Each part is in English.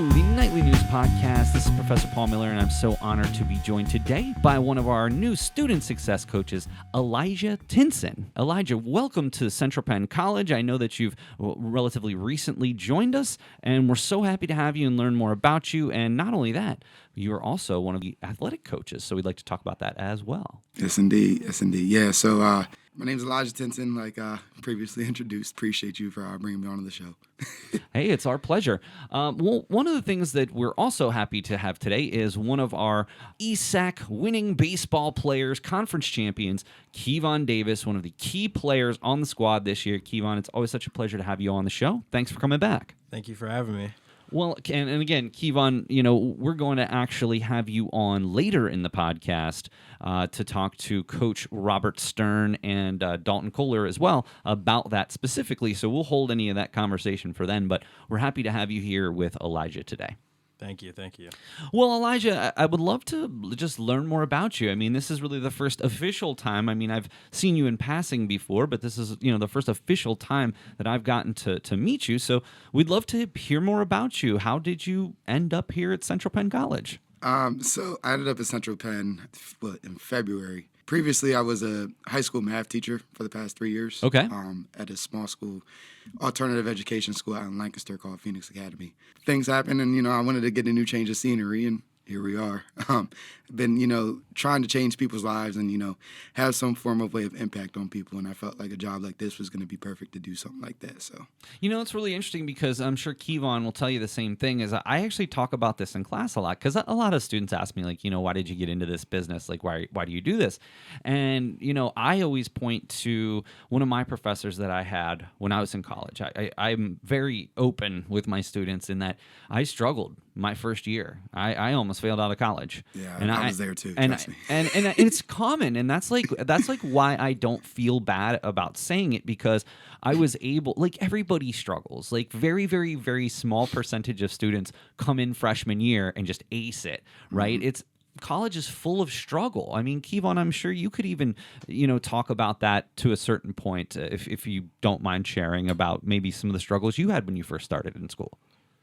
the Nightly News Podcast. This is Professor Paul Miller, and I'm so honored to be joined today by one of our new student success coaches, Elijah Tinson. Elijah, welcome to Central Penn College. I know that you've relatively recently joined us, and we're so happy to have you and learn more about you. And not only that, you're also one of the athletic coaches, so we'd like to talk about that as well. Yes, indeed. Yeah, so my name's Elijah Tinson, like previously introduced. Appreciate you for bringing me on the show. Hey, it's our pleasure. Well, one of the things that we're also happy to have today is one of our ESAC winning baseball players, conference champions, Kevon Davis, one of the key players on the squad this year. Kevon, it's always such a pleasure to have you on the show. Thanks for coming back. Thank you for having me. Well, and again, Kevon, we're going to actually have you on later in the podcast to talk to Coach Robert Stern and Dalton Koller as well about that specifically. So we'll hold any of that conversation for then, but we're happy to have you here with Elijah today. Thank you. Well, Elijah, I would love to just learn more about you. I mean, this is really the first official time. I mean, I've seen you in passing before, but this is, the first official time that I've gotten to meet you. So we'd love to hear more about you. How did you end up here at Central Penn College? So I ended up at Central Penn in February. Previously, I was a high school math teacher for the past 3 years. Okay. At a small school, alternative education school out in Lancaster called Phoenix Academy. Things happened, and, I wanted to get a new change of scenery, and here we are. Been, trying to change people's lives and, have some form of way of impact on people, and I felt like a job like this was going to be perfect to do something like that. So, it's really interesting because I'm sure Kevon will tell you the same thing. Is I actually talk about this in class a lot because a lot of students ask me, like, why did you get into this business? Like, why do you do this? And, I always point to one of my professors that I had when I was in college. I'm very open with my students in that I struggled my first year. I almost failed out of college. Yeah, and I was there too. And trust me. and it's common, and that's like why I don't feel bad about saying it, because I was able, like, everybody struggles. Like, very, very, very small percentage of students come in freshman year and just ace it, right? Mm-hmm. College is full of struggle. I mean, Kevon, I'm sure you could even, talk about that to a certain point, if you don't mind sharing about maybe some of the struggles you had when you first started in school.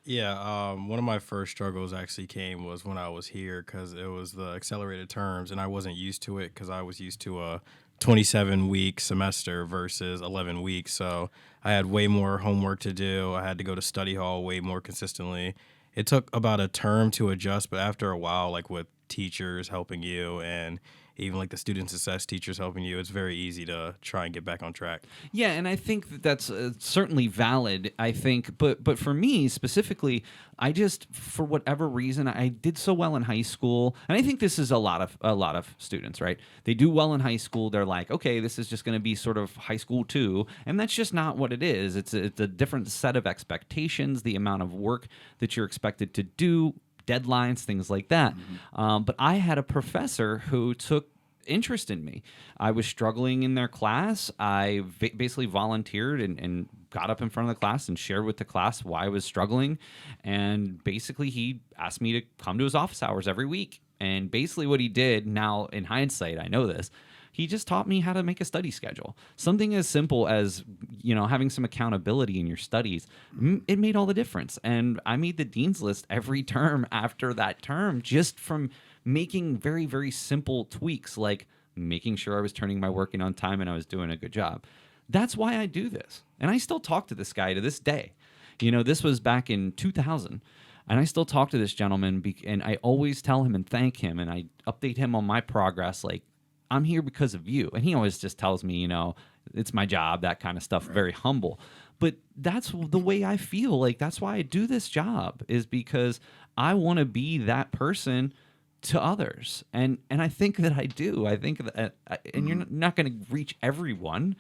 Yeah, one of my first struggles actually was when I was here because it was the accelerated terms, and I wasn't used to it because I was used to a 27-week semester versus 11 weeks. So I had way more homework to do. I had to go to study hall way more consistently. It took about a term to adjust, but after a while, like with teachers helping you and even like the student success teachers helping you, it's very easy to try and get back on track. Yeah, and I think that's certainly valid. I think, but for me specifically, I just, for whatever reason, I did so well in high school, and I think this is a lot of students, right? They do well in high school. They're like, okay, this is just going to be sort of high school too, and that's just not what it is. It's a different set of expectations, the amount of work that you're expected to do, deadlines, things like that. Mm-hmm. But I had a professor who took interest in me. I was struggling in their class. I basically volunteered and got up in front of the class and shared with the class why I was struggling. And basically he asked me to come to his office hours every week. And basically what he did, now in hindsight, I know this, he just taught me how to make a study schedule. Something as simple as, having some accountability in your studies, it made all the difference. And I made the dean's list every term after that term just from making very, very simple tweaks, like making sure I was turning my work in on time and I was doing a good job. That's why I do this. And I still talk to this guy to this day. This was back in 2000. And I still talk to this gentleman, and I always tell him and thank him, and I update him on my progress, like, I'm here because of you. And he always just tells me, it's my job, that kind of stuff, right. Very humble. But that's the way I feel. Like, that's why I do this job, is because I want to be that person to others. And I think that I do. I think that, and you're not going to reach everyone.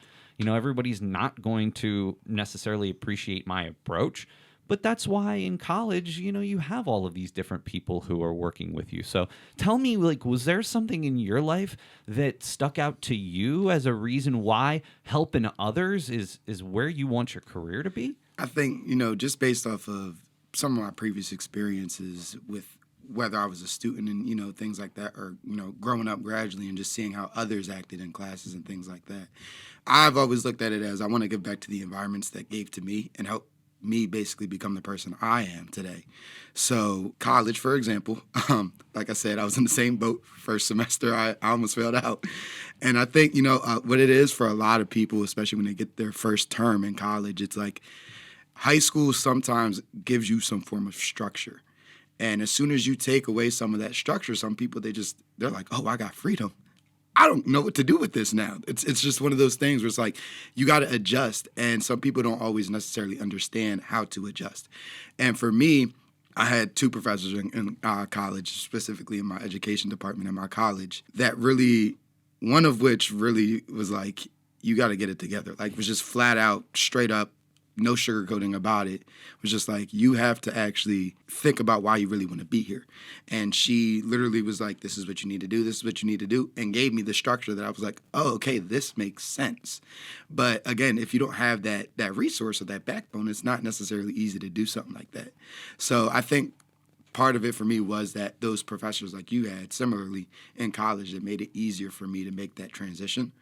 Everybody's not going to necessarily appreciate my approach. But that's why in college, you have all of these different people who are working with you. So tell me, like, was there something in your life that stuck out to you as a reason why helping others is where you want your career to be? I think, just based off of some of my previous experiences with whether I was a student and, things like that, or, growing up gradually and just seeing how others acted in classes and things like that, I've always looked at it as I want to give back to the environments that gave to me and help me basically become the person I am today. So college, for example, like I said, I was in the same boat first semester. I almost failed out. And I think, what it is for a lot of people, especially when they get their first term in college, it's like high school sometimes gives you some form of structure. And as soon as you take away some of that structure, some people, they're like, oh, I got freedom. I don't know what to do with this now. It's just one of those things where it's like you got to adjust, and some people don't always necessarily understand how to adjust. And for me, I had two professors in college, specifically in my education department in my college, that really, one of which really was like, you got to get it together. Like, it was just flat out, straight up, no sugarcoating about it. It was just like, you have to actually think about why you really want to be here. And she literally was like, this is what you need to do, this is what you need to do, and gave me the structure that I was like, oh, okay, this makes sense. But again, if you don't have that resource or that backbone, it's not necessarily easy to do something like that. So I think part of it for me was that those professors like you had similarly in college that made it easier for me to make that transition.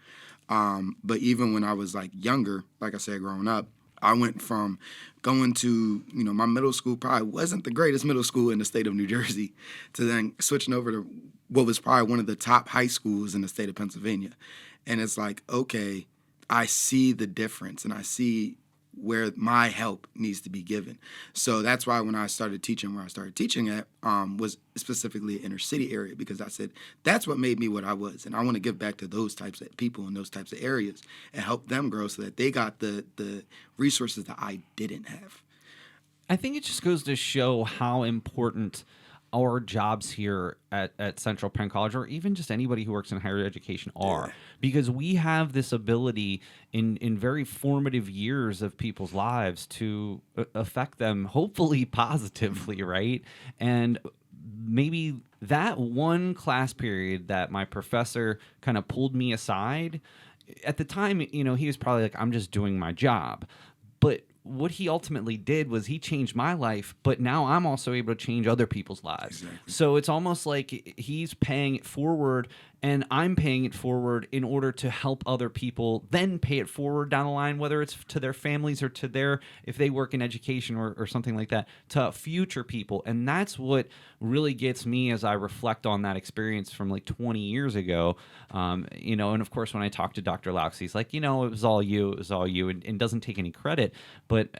But even when I was like younger, like I said, growing up, I went from going to, my middle school probably wasn't the greatest middle school in the state of New Jersey to then switching over to what was probably one of the top high schools in the state of Pennsylvania. And it's like, okay, I see the difference and I see where my help needs to be given. So that's why when I started teaching where I started teaching at was specifically an inner city area, because I said that's what made me what I was. And I want to give back to those types of people in those types of areas and help them grow so that they got the resources that I didn't have. I think it just goes to show how important our jobs here at Central Penn College, or even just anybody who works in higher education, are. Because we have this ability in very formative years of people's lives to affect them, hopefully positively, right? And maybe that one class period that my professor kind of pulled me aside, at the time, he was probably like, I'm just doing my job. But what he ultimately did was he changed my life, but now I'm also able to change other people's lives. Exactly. So it's almost like he's paying it forward and I'm paying it forward in order to help other people then pay it forward down the line, whether it's to their families or to their, if they work in education or something like that, to future people. And that's what really gets me as I reflect on that experience from like 20 years ago. And of course, when I talk to Dr. Laux, he's like, it was all you, and doesn't take any credit. But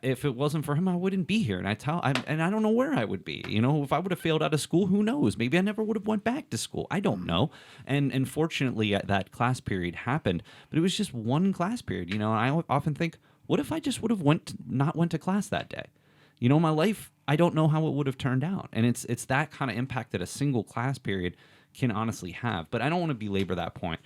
if it wasn't for him, I wouldn't be here. And I don't know where I would be. If I would have failed out of school, who knows? Maybe I never would have went back to school. I don't know. And fortunately, that class period happened. But it was just one class period. And I often think, what if I just would have not went to class that day? My life, I don't know how it would have turned out. And it's that kind of impact that a single class period can honestly have. But I don't want to belabor that point.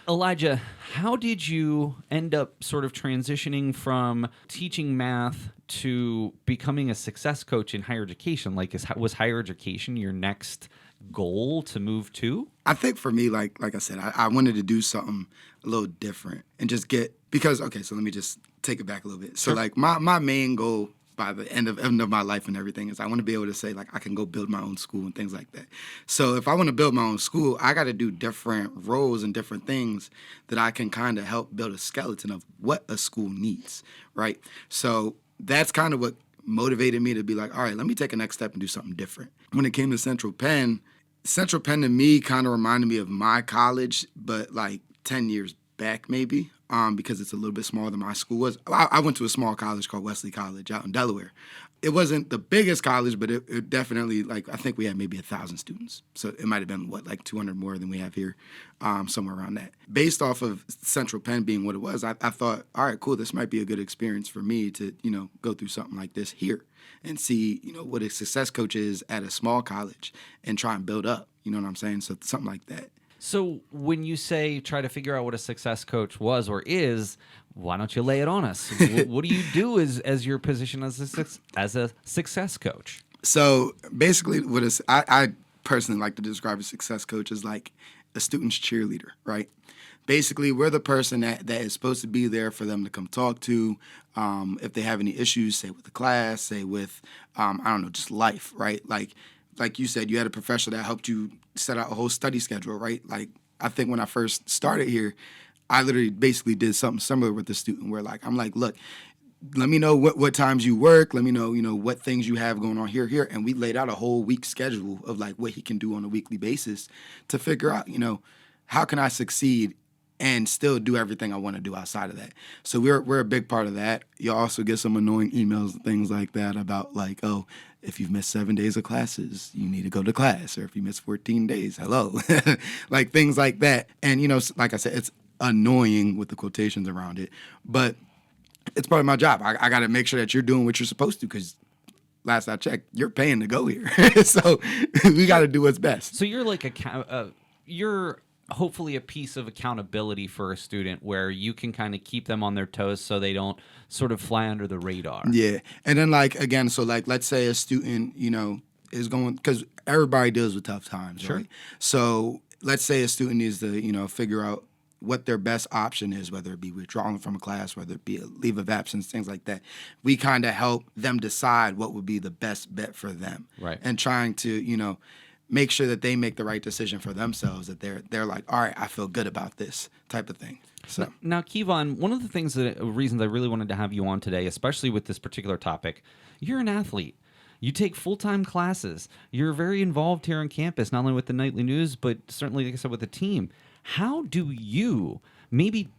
Elijah, how did you end up sort of transitioning from teaching math to becoming a success coach in higher education? Like, was higher education your next goal to move to? I think for me, like I said, I wanted to do something a little different and just so let me just take it back a little bit. So, like, my main goal by the end of my life and everything is I want to be able to say, like, I can go build my own school and things like that. So if I want to build my own school, I got to do different roles and different things that I can kind of help build a skeleton of what a school needs, right? So that's kind of what motivated me to be like, all right, let me take a next step and do something different. When it came to Central Penn to me kind of reminded me of my college, but like 10 years back maybe. Because it's a little bit smaller than my school was. I went to a small college called Wesley College out in Delaware. It wasn't the biggest college, but it definitely, I think we had maybe 1,000 students. So it might have been, 200 more than we have here, somewhere around that. Based off of Central Penn being what it was, I thought, all right, cool, this might be a good experience for me to, go through something like this here and see, what a success coach is at a small college and try and build up. You know what I'm saying? So something like that. So when you say try to figure out what a success coach was or is, why don't you lay it on us? What do you do as your position as a success coach? So basically, I personally like to describe a success coach as like a student's cheerleader, right? Basically, we're the person that is supposed to be there for them to come talk to. If they have any issues, say with the class, say with, just life, right? Like you said, you had a professor that helped you set out a whole study schedule, right? Like, I think when I first started here, I literally basically did something similar with the student where, I'm like, look, let me know what times you work. Let me know, what things you have going on here. And we laid out a whole week schedule of like what he can do on a weekly basis to figure out, how can I succeed and still do everything I want to do outside of that. So we're a big part of that. You also get some annoying emails and things like that about like, oh, if you've missed 7 days of classes, you need to go to class. Or if you miss 14 days, hello. Like things like that. And, like I said, it's annoying with the quotations around it. But it's part of my job. I got to make sure that you're doing what you're supposed to because last I checked, you're paying to go here. So we got to do what's best. So you're like you're hopefully a piece of accountability for a student where you can kind of keep them on their toes so they don't sort of fly under the radar. Yeah. And then like, again, so like, let's say a student, is going, because everybody deals with tough times, Sure. right? So let's say a student needs to, figure out what their best option is, whether it be withdrawing from a class, whether it be a leave of absence, things like that. We kind of help them decide what would be the best bet for them. Right. And trying to, make sure that they make the right decision for themselves, that they're like, all right, I feel good about this type of thing. So Now, Kevon, one of the reasons I really wanted to have you on today, especially with this particular topic, you're an athlete. You take full-time classes. You're very involved here on campus, not only with the nightly news, but certainly, like I said, with the team. How do you, maybe,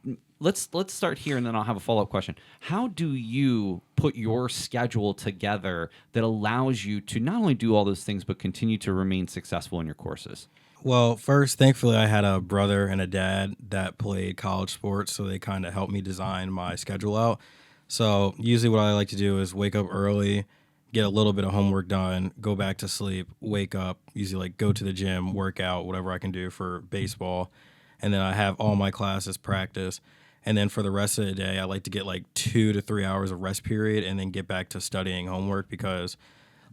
let's start here and then I'll have a follow-up question. How do you put your schedule together that allows you to not only do all those things, but continue to remain successful in your courses? Well, first, thankfully, I had a brother and a dad that played college sports, so they kind of helped me design my schedule out. So usually what I like to do is wake up early, get a little bit of homework done, go back to sleep, wake up, usually like go to the gym, work out, whatever I can do for baseball. And then I have all my classes practice. And then for the rest of the day, I like to get like 2 to 3 hours of rest period and then get back to studying homework because,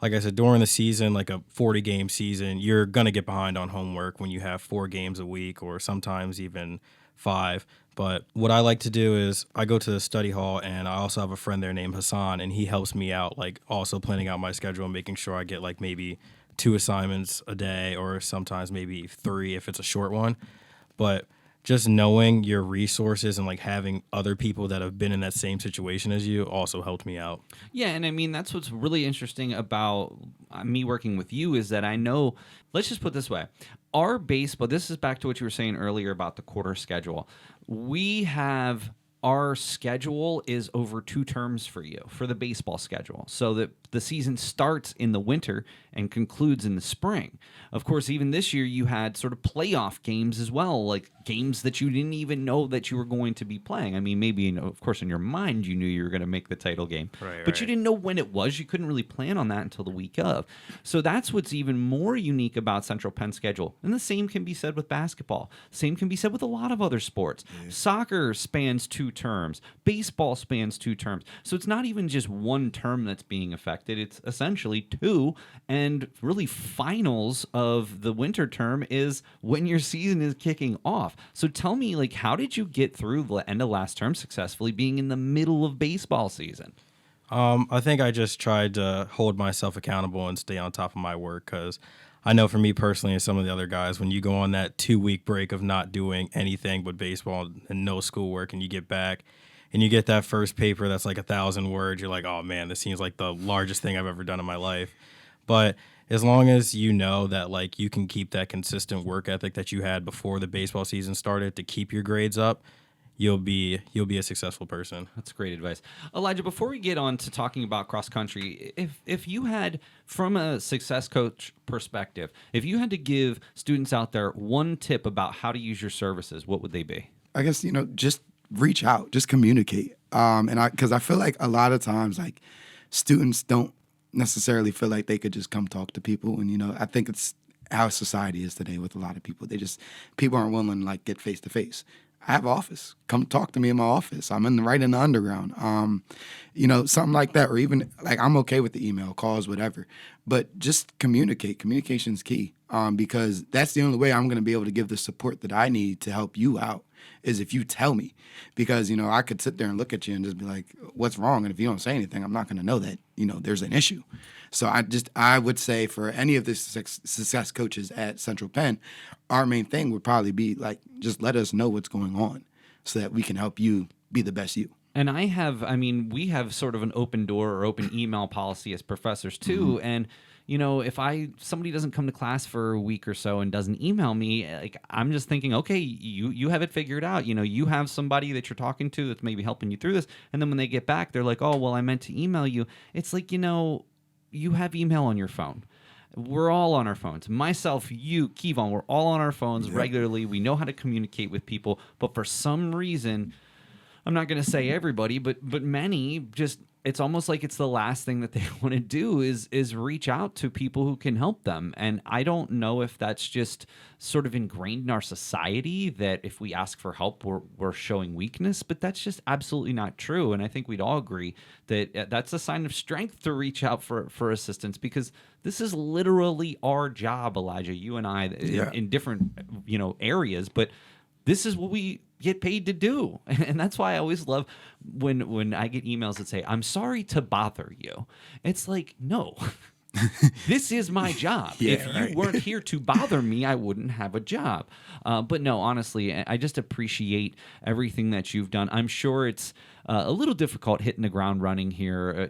like I said, during the season, like a 40-game season, you're going to get behind on homework when you have 4 games a week or sometimes even 5. But what I like to do is I go to the study hall and I also have a friend there named Hassan, and he helps me out, like also planning out my schedule and making sure I get like maybe 2 assignments a day or sometimes maybe 3 if it's a short one. But just knowing your resources and like having other people that have been in that same situation as you also helped me out. Yeah, and I mean, that's what's really interesting about me working with you is that I know, let's just put it this way. Our baseball, this is back to what you were saying earlier about the quarter schedule. Our schedule is over 2 terms for you, for the baseball schedule, so that the season starts in the winter and concludes in the spring. Of course, even this year, you had sort of playoff games as well, like games that you didn't even know that you were going to be playing. I mean, maybe, of course, in your mind, you knew you were going to make the title game, but you didn't know when it was. You couldn't really plan on that until the week of. So that's what's even more unique about Central Penn's schedule. And the same can be said with basketball. Same can be said with a lot of other sports. Yeah. Soccer spans 2 terms. Baseball spans 2 terms. So it's not even just 1 term that's being affected. It's essentially 2. And really finals of the winter term is when your season is kicking off. So tell me, like, how did you get through the end of last term successfully being in the middle of baseball season? I think I just tried to hold myself accountable and stay on top of my work because I know for me personally and some of the other guys, when you go on that 2-week break of not doing anything but baseball and no schoolwork and you get back and you get that first paper that's like 1,000 words, you're like, oh man, this seems like the largest thing I've ever done in my life. But as long as you know that like you can keep that consistent work ethic that you had before the baseball season started to keep your grades up, you'll be a successful person. That's great advice. Elijah, before we get on to talking about cross country, if you had, from a success coach perspective, if you had to give students out there one tip about how to use your services, what would they be? I guess, just reach out, just communicate. Because I feel like a lot of times, like, students don't necessarily feel like they could just come talk to people. And, I think it's how society is today with a lot of people. People aren't willing to, like, get face to face. I have an office. Come talk to me in my office. I'm right in the underground. Something like that. Or even, like, I'm okay with the email, calls, whatever. But just communicate. Communication's key. Because that's the only way I'm going to be able to give the support that I need to help you out is if you tell me. Because, I could sit there and look at you and just be like, what's wrong? And if you don't say anything, I'm not going to know that, there's an issue. So I would say for any of the success coaches at Central Penn, our main thing would probably be like, just let us know what's going on so that we can help you be the best you. And I mean, we have sort of an open door or open email policy as professors too. And if somebody doesn't come to class for a week or so and doesn't email me, like I'm just thinking, okay, you have it figured out. You have somebody that you're talking to that's maybe helping you through this. And then when they get back, they're like, oh, well, I meant to email you. It's like, you have email on your phone. We're all on our phones. Myself, you, Kevon, we're all on our phones regularly. We know how to communicate with people, but for some reason, I'm not going to say everybody, but many just, it's almost like it's the last thing that they want to do is reach out to people who can help them. And I don't know if that's just sort of ingrained in our society that if we ask for help, we're showing weakness, but that's just absolutely not true. And I think we'd all agree that that's a sign of strength to reach out for assistance, because this is literally our job, Elijah, you and I, in different, areas, but this is what we get paid to do. And that's why I always love when I get emails that say, I'm sorry to bother you. It's like, no, this is my job. If you weren't here to bother me, I wouldn't have a job. But no, honestly, I just appreciate everything that you've done. I'm sure it's a little difficult hitting the ground running here,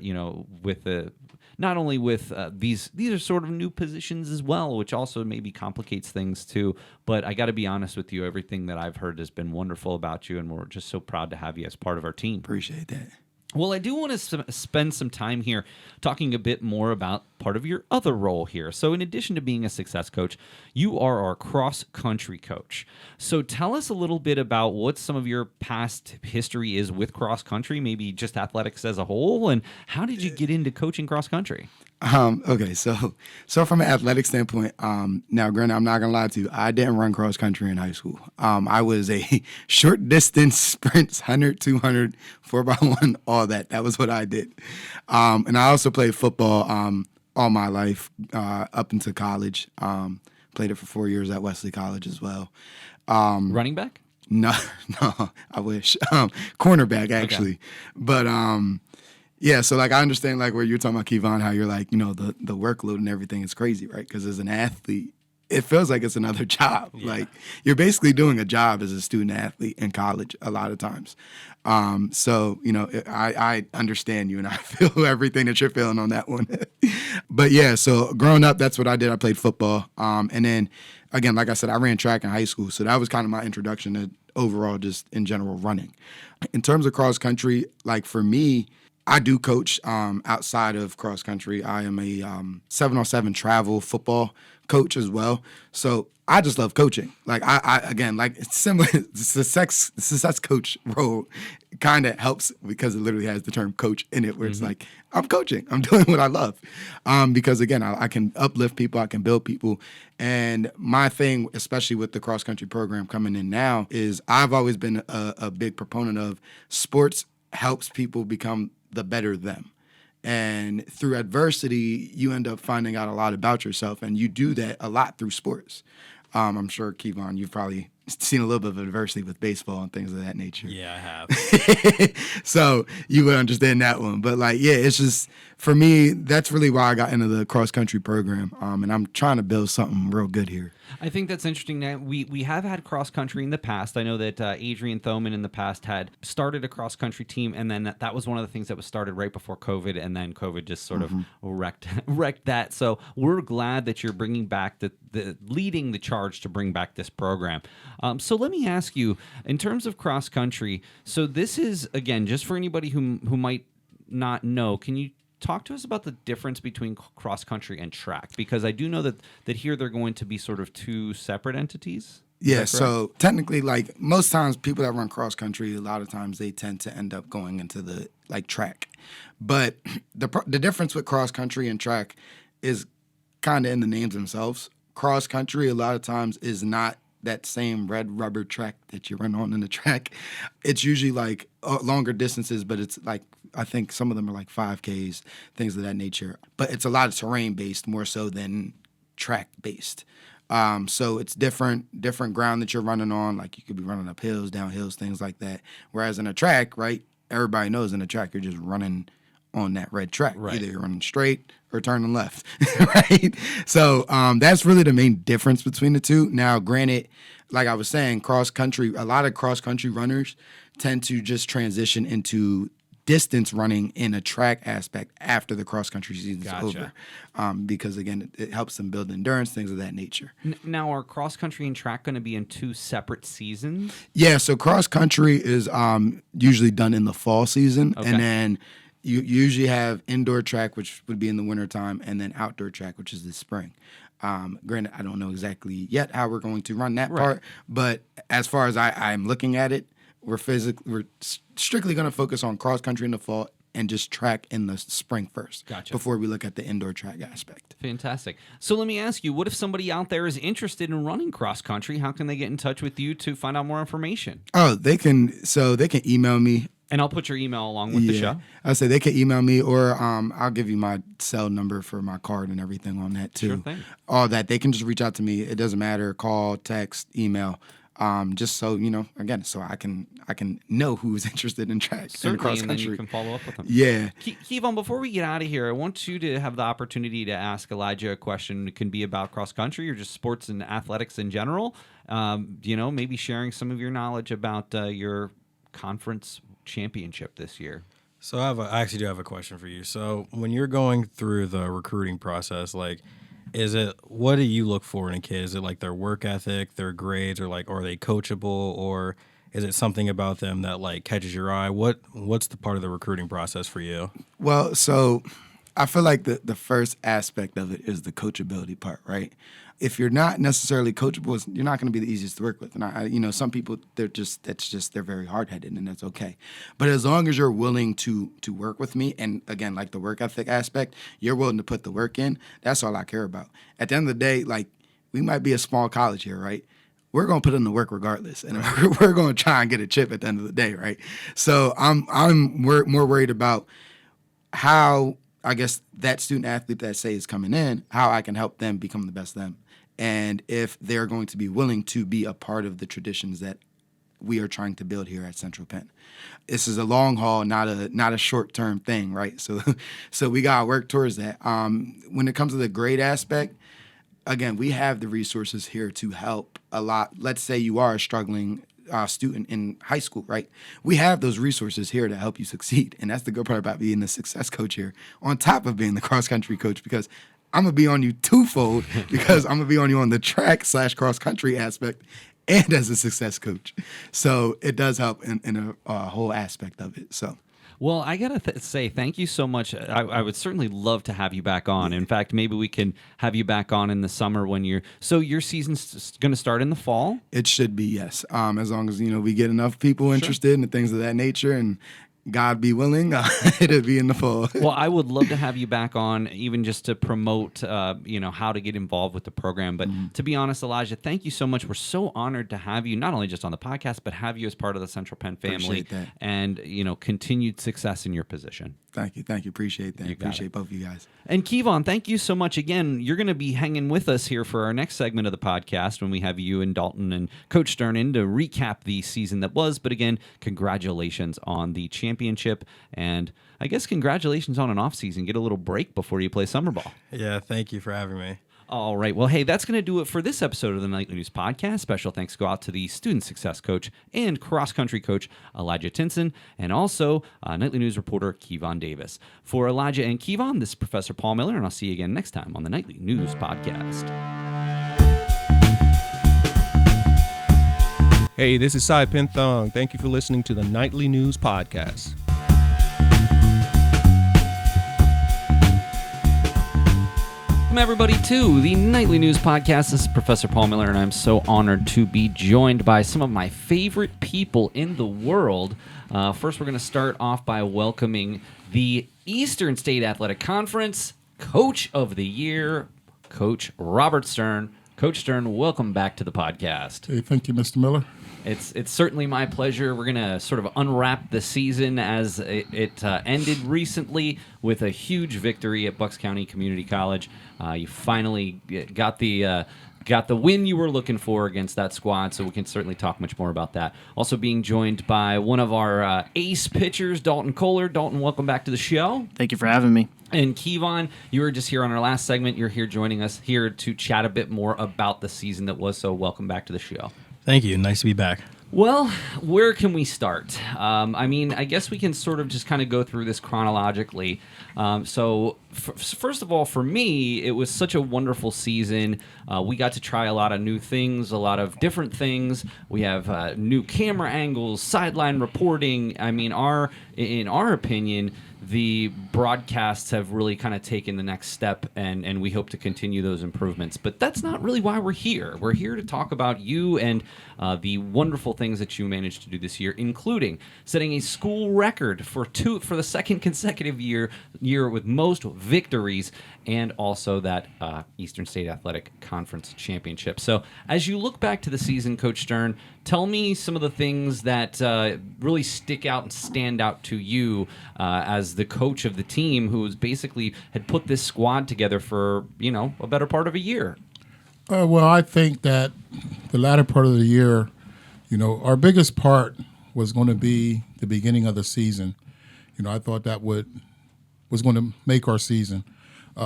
with the not only with these are sort of new positions as well, which also maybe complicates things too. But I got to be honest with you, everything that I've heard has been wonderful about you, and we're just so proud to have you as part of our team. Appreciate that. Well, I do want to spend some time here talking a bit more about part of your other role here. So in addition to being a success coach, you are our cross-country coach. So tell us a little bit about what some of your past history is with cross-country, maybe just athletics as a whole, and how did you get into coaching cross-country? Okay, so from an athletic standpoint, now granted, I'm not gonna lie to you, I didn't run cross country in high school. I was a short distance sprints, 100, 200, 4x1, all that. That was what I did. And I also played football all my life up into college. Played it for 4 years at Wesley College as well. Running back? No, I wish. Cornerback actually, Okay. but yeah, so like I understand like where you're talking about, Kevon, how you're like, the workload and everything is crazy, right? Because as an athlete, it feels like it's another job. Yeah. Like you're basically doing a job as a student athlete in college a lot of times. So I understand you, and I feel everything that you're feeling on that one. But yeah, so growing up, that's what I did. I played football, and then again, like I said, I ran track in high school, so that was kind of my introduction to overall just in general running. In terms of cross country, like for me, I do coach outside of cross country. I am a 7-on-7 travel football coach as well. So I just love coaching. Like I again, like it's similar. The success coach role kind of helps because it literally has the term coach in it, where it's like I'm coaching. I'm doing what I love because again, I can uplift people. I can build people. And my thing, especially with the cross country program coming in now, is I've always been a big proponent of sports helps people become the better them. And through adversity, you end up finding out a lot about yourself, and you do that a lot through sports. I'm sure, Kevon, you've probably seen a little bit of adversity with baseball and things of that nature. Yeah, I have. So you would understand that one. But like, yeah, it's just, for me, that's really why I got into the cross-country program. And I'm trying to build something real good here. I think that's interesting. That we have had cross country in the past. I know that Adrian Thoman in the past had started a cross country team, and then that was one of the things that was started right before COVID, and then COVID just sort of wrecked that. So we're glad that you're bringing back the leading the charge to bring back this program. So let me ask you, in terms of cross country. So this is again just for anybody who might not know. Can you talk to us about the difference between cross country and track? Because I do know that here they're going to be sort of two separate entities. Yeah, so technically, like most times people that run cross country, a lot of times they tend to end up going into the like track. But the difference with cross country and track is kind of in the names themselves. Cross country a lot of times is not that same red rubber track that you run on in the track. It's usually like longer distances, but it's like, I think some of them are like 5Ks, things of that nature. But it's a lot of terrain based more so than track based. So it's different ground that you're running on. Like you could be running up hills, down hills, things like that. Whereas in a track, right, everybody knows in a track you're just running on that red track. Right. Either you're running straight or turning left, right? So that's really the main difference between the two. Now, granted, like I was saying, cross country, a lot of cross country runners tend to just transition into distance running in a track aspect after the cross country season's over, because again, it helps them build endurance, things of that nature. Now, are cross country and track going to be in 2 separate seasons? Yeah, so cross country is usually done in the fall season, and then you usually have indoor track, which would be in the wintertime, and then outdoor track, which is the spring. Granted, I don't know exactly yet how we're going to run that part, but as far as I'm looking at it, we're strictly going to focus on cross country in the fall and just track in the spring first. Gotcha. Before we look at the indoor track aspect. Fantastic. So let me ask you, what if somebody out there is interested in running cross country? How can they get in touch with you to find out more information? Oh, they can email me. And I'll put your email along with the show. I'll say they can email me, or I'll give you my cell number for my card and everything on that too. Sure thing. All that, they can just reach out to me. It doesn't matter. Call, text, email. Just so again, so I can know who's interested in track and cross and country. then you can follow up with them. Yeah. Kevon, before we get out of here, I want you to have the opportunity to ask Elijah a question. It can be about cross country or just sports and athletics in general. Maybe sharing some of your knowledge about your conference championship this year. So I actually do have a question for you. So when you're going through the recruiting process, what do you look for in a kid? Is it like their work ethic, their grades, or are they coachable, or is it something about them that catches your eye? What's the part of the recruiting process for you? Well, so I feel like the first aspect of it is the coachability part, right? If you're not necessarily coachable, you're not going to be the easiest to work with. And some people, they're very hard-headed, and that's okay. But as long as you're willing to work with me, and again, like the work ethic aspect, you're willing to put the work in, that's all I care about. At the end of the day, we might be a small college here, right? We're going to put in the work regardless, and we're going to try and get a chip at the end of the day, right? So I'm more worried about how, I guess, that student athlete that is coming in, how I can help them become the best them. And if they're going to be willing to be a part of the traditions that we are trying to build here at Central Penn. This is a long haul, not a short-term thing, right? So we got to work towards that. When it comes to the grade aspect, again, we have the resources here to help a lot. Let's say you are a struggling student in high school, right? We have those resources here to help you succeed. And that's the good part about being the success coach here, on top of being the cross-country coach, because I'm going to be on you twofold, because I'm going to be on you on the track / cross-country aspect and as a success coach. So it does help in a whole aspect of it. So. Well, I got to say thank you so much. I would certainly love to have you back on. In fact, maybe we can have you back on in the summer so your season's going to start in the fall? It should be, yes. As long as, we get enough people interested in things of that nature, and God be willing, it'll be in the fall. Well, I would love to have you back on, even just to promote, how to get involved with the program. But to be honest, Elijah, thank you so much. We're so honored to have you, not only just on the podcast, but have you as part of the Central Penn family. Appreciate that. And, continued success in your position. Thank you. Appreciate that. Appreciate both of you guys. And Kevon, thank you so much again. You're going to be hanging with us here for our next segment of the podcast when we have you and Dalton and Coach Stern in to recap the season that was. But again, congratulations on the championship, and I guess congratulations on an off season. Get a little break before you play summer ball. Yeah, thank you for having me. All right. Well, hey, that's going to do it for this episode of the Nightly News Podcast. Special thanks go out to the student success coach and cross-country coach, Elijah Tinson, and also Nightly News reporter, Kevon Davis. For Elijah and Kevon, this is Professor Paul Miller, and I'll see you again next time on the Nightly News Podcast. Hey, this is Cy Pinthong. Thank you for listening to the Nightly News Podcast. Welcome, everybody, to the Nightly News Podcast. This is Professor Paul Miller, and I'm so honored to be joined by some of my favorite people in the world. First, we're going to start off by welcoming the Eastern State Athletic Conference Coach of the Year, Coach Robert Stern. Coach Stern, welcome back to the podcast. Hey, thank you, Mr. Miller. It's certainly my pleasure. We're going to sort of unwrap the season as it ended recently with a huge victory at Bucks County Community College. You finally got the win you were looking for against that squad, so we can certainly talk much more about that. Also being joined by one of our ace pitchers, Dalton Koller. Dalton, welcome back to the show. Thank you for having me. And Kevon, you were just here on our last segment. You're here joining us here to chat a bit more about the season that was, so welcome back to the show. Thank you. Nice to be back. Well, where can we start? I mean, I guess we can sort of just kind of go through this chronologically. First of all, for me, it was such a wonderful season. We got to try a lot of new things, a lot of different things. We have new camera angles, sideline reporting. I mean, in our opinion, the broadcasts have really kind of taken the next step, and we hope to continue those improvements. But that's not really why we're here. We're here to talk about you and the wonderful things that you managed to do this year, including setting a school record for the second consecutive year with most victories, and also that Eastern State Athletic Conference Championship. So as you look back to the season, Coach Stern, tell me some of the things that really stick out and stand out to you as the coach of the team, who basically had put this squad together for, a better part of a year. Well, I think that the latter part of the year, our biggest part was going to be the beginning of the season. I thought that was going to make our season.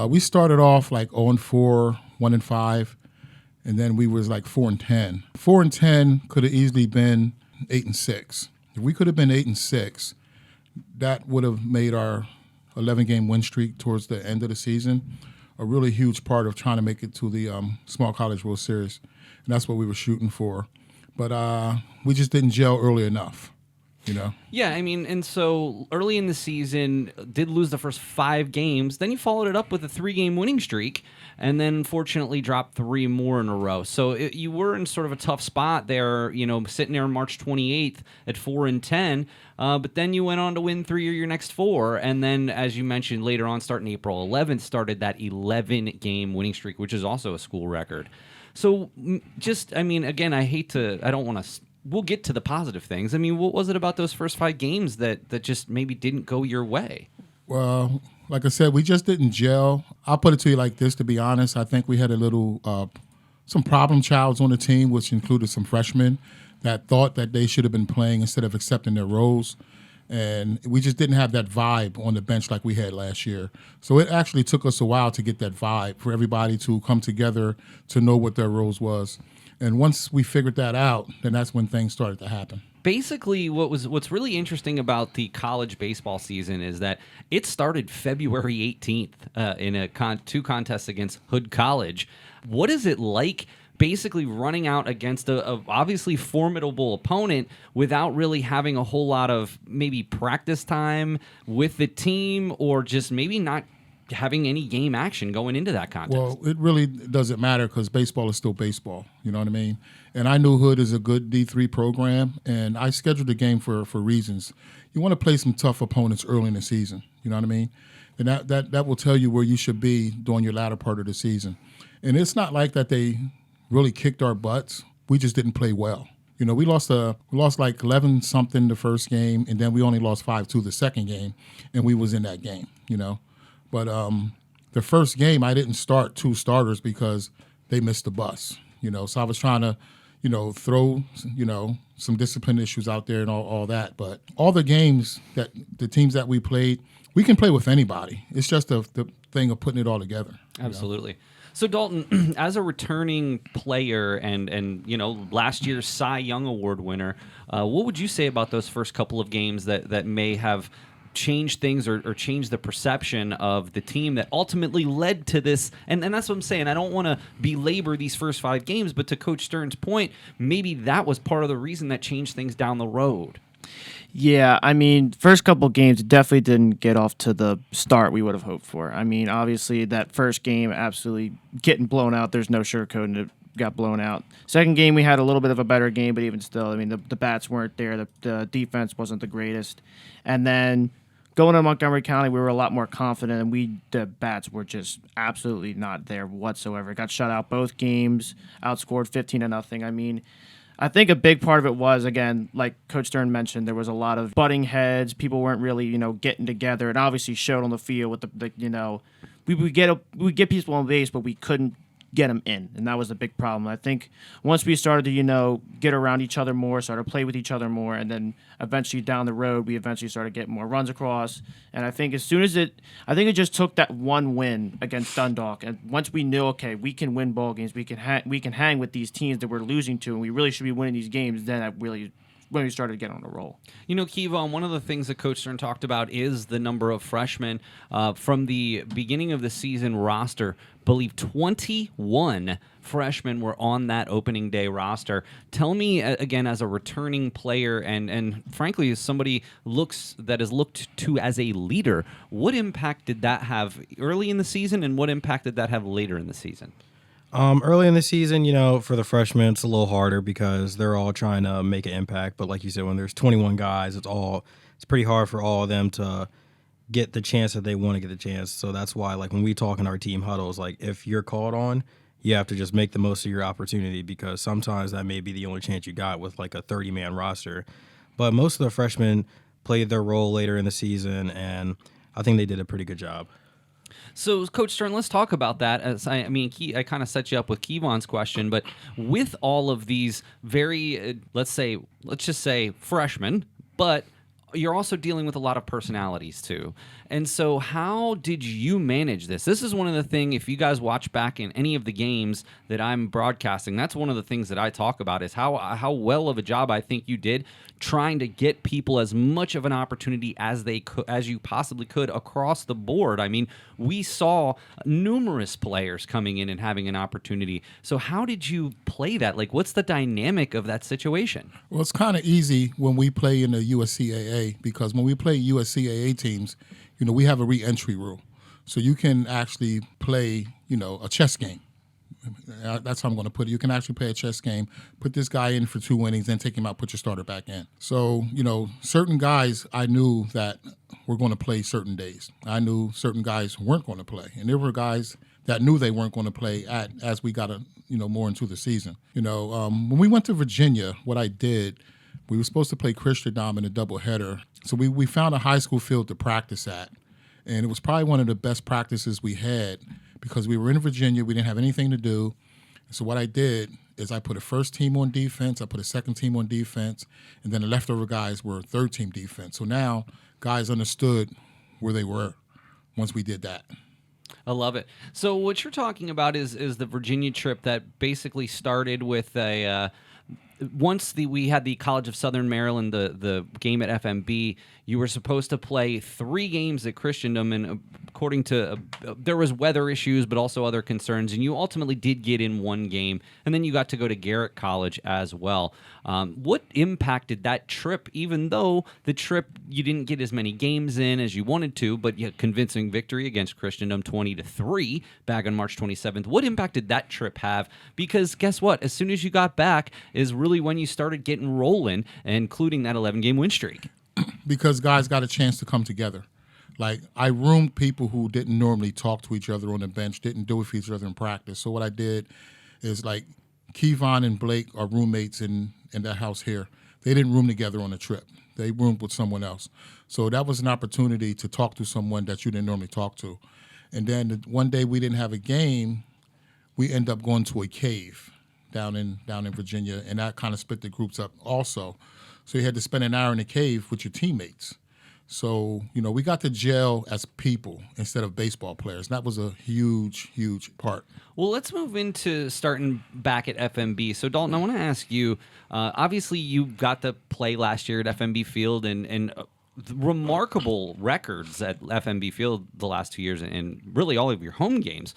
We started off like 0-4, 1-5, and then we was like 4-10. 4-10 could have easily been 8-6. If we could have been 8-6, that would have made our 11-game win streak towards the end of the season a really huge part of trying to make it to the Small College World Series, and that's what we were shooting for. But we just didn't gel early enough. Yeah, I mean, and so early in the season, did lose the first 5 games. Then you followed it up with a 3-game winning streak, and then fortunately dropped 3 more in a row. So you were in sort of a tough spot there, sitting there on March 28th at 4-10. But then you went on to win 3 of your next 4, and then, as you mentioned later on, starting April 11th, started that 11-game winning streak, which is also a school record. So again, I don't want to. We'll get to the positive things. I mean, what was it about those first 5 games that just maybe didn't go your way? Well, like I said, we just didn't gel. I'll put it to you like this, to be honest. I think we had a little, some problem childs on the team, which included some freshmen that thought that they should have been playing instead of accepting their roles. And we just didn't have that vibe on the bench like we had last year. So it actually took us a while to get that vibe, for everybody to come together to know what their roles was. And once we figured that out, then that's when things started to happen. Basically, what's really interesting about the college baseball season is that it started February 18th in 2 contests against Hood College. What is it like basically running out against a obviously formidable opponent without really having a whole lot of maybe practice time with the team, or just maybe not having any game action going into that contest? Well, it really doesn't matter because baseball is still baseball. You know what I mean? And I knew Hood is a good D3 program, and I scheduled the game for reasons. You want to play some tough opponents early in the season. You know what I mean? And that will tell you where you should be during your latter part of the season. And it's not like that they really kicked our butts. We just didn't play well. We lost like 11-something the first game, and then we only lost 5-2 the second game, and we was in that game, But the first game, I didn't start 2 starters because they missed the bus, So I was trying to, throw, some discipline issues out there and all that. But all the games that the teams that we played, we can play with anybody. It's just the thing of putting it all together. Absolutely. So Dalton, as a returning player and last year's Cy Young Award winner, what would you say about those first couple of games that may have change things or change the perception of the team that ultimately led to this? And that's what I'm saying. I don't want to belabor these first 5 games, but to Coach Stern's point, maybe that was part of the reason that changed things down the road. Yeah, I mean, first couple games definitely didn't get off to the start we would have hoped for. I mean, obviously that first game absolutely getting blown out. There's no sugarcoating it. Got blown out. Second game, we had a little bit of a better game, but even still, I mean, the bats weren't there. The defense wasn't the greatest. And then going to Montgomery County, we were a lot more confident, and the bats were just absolutely not there whatsoever. Got shut out both games, outscored 15-0. I mean, I think a big part of it was, again, like Coach Stern mentioned, there was a lot of butting heads. People weren't really, getting together. It obviously showed on the field with we would get people on base, but we couldn't get them in, and that was a big problem. I think once we started to get around each other more, started to play with each other more, and then eventually down the road we eventually started getting more runs across. And I think I think it just took that one win against Dundalk, and once we knew, okay, we can win ball games, we can hang with these teams that we're losing to, and we really should be winning these games. Then when we started to get on a roll. Kevon, one of the things that Coach Stern talked about is the number of freshmen from the beginning of the season roster. I believe 21 freshmen were on that opening day roster. Tell me, again, as a returning player and frankly, as somebody that is looked to as a leader, what impact did that have early in the season, and what impact did that have later in the season? Early in the season, for the freshmen, it's a little harder because they're all trying to make an impact. But like you said, when there's 21 guys, it's pretty hard for all of them to get the chance that they want to get the chance. So that's why, like, when we talk in our team huddles, like, if you're called on, you have to just make the most of your opportunity, because sometimes that may be the only chance you got with like a 30-man roster. But most of the freshmen played their role later in the season, and I think they did a pretty good job. So, Coach Stern, let's talk about that. I kind of set you up with Kevon's question, but with all of these very, let's just say freshmen, but you're also dealing with a lot of personalities too. And so how did you manage this? This is one of the things, if you guys watch back in any of the games that I'm broadcasting, that's one of the things that I talk about is how well of a job I think you did trying to get people as much of an opportunity as you possibly could across the board. I mean, we saw numerous players coming in and having an opportunity. So how did you play that? Like, what's the dynamic of that situation? Well, it's kind of easy when we play in the USCAA, because when we play USCAA teams, we have a re-entry rule. So you can actually play, a chess game. That's how I'm going to put it. You can actually play a chess game, put this guy in for 2 innings, then take him out, put your starter back in. So, certain guys I knew that were going to play certain days. I knew certain guys weren't going to play. And there were guys that knew they weren't going to play as we got more into the season. When we went to Virginia, what I did, we were supposed to play Christendom in a doubleheader. So we found a high school field to practice at. And it was probably one of the best practices we had, because we were in Virginia. We didn't have anything to do. So what I did is I put a first team on defense, I put a second team on defense, and then the leftover guys were third team defense. So now guys understood where they were once we did that. I love it. So what you're talking about is the Virginia trip that basically started with we had the College of Southern Maryland, the game at FMB. You were supposed to play 3 games at Christendom, and according to there was weather issues, but also other concerns, and you ultimately did get in 1 game, and then you got to go to Garrett College as well. What impacted that trip? Even though the trip you didn't get as many games in as you wanted to, but you had convincing victory against Christendom 20-3 back on March 27th. What impact did that trip have? Because guess what? As soon as you got back is really when you started getting rolling, including that 11-game win streak. Because guys got a chance to come together. Like, I roomed people who didn't normally talk to each other on the bench, didn't do it for each other in practice. So what I did is, like, Kevon and Blake are roommates in that house here. They didn't room together on the trip. They roomed with someone else. So that was an opportunity to talk to someone that you didn't normally talk to. And then one day we didn't have a game, we end up going to a cave down in Virginia, and that kind of split the groups up also. So you had to spend an hour in a cave with your teammates. So, we got to gel as people instead of baseball players. And that was a huge, huge part. Well, let's move into starting back at FMB. So, Dalton, I want to ask you, obviously you got to play last year at FMB Field and remarkable records at FMB Field the last 2 years and really all of your home games.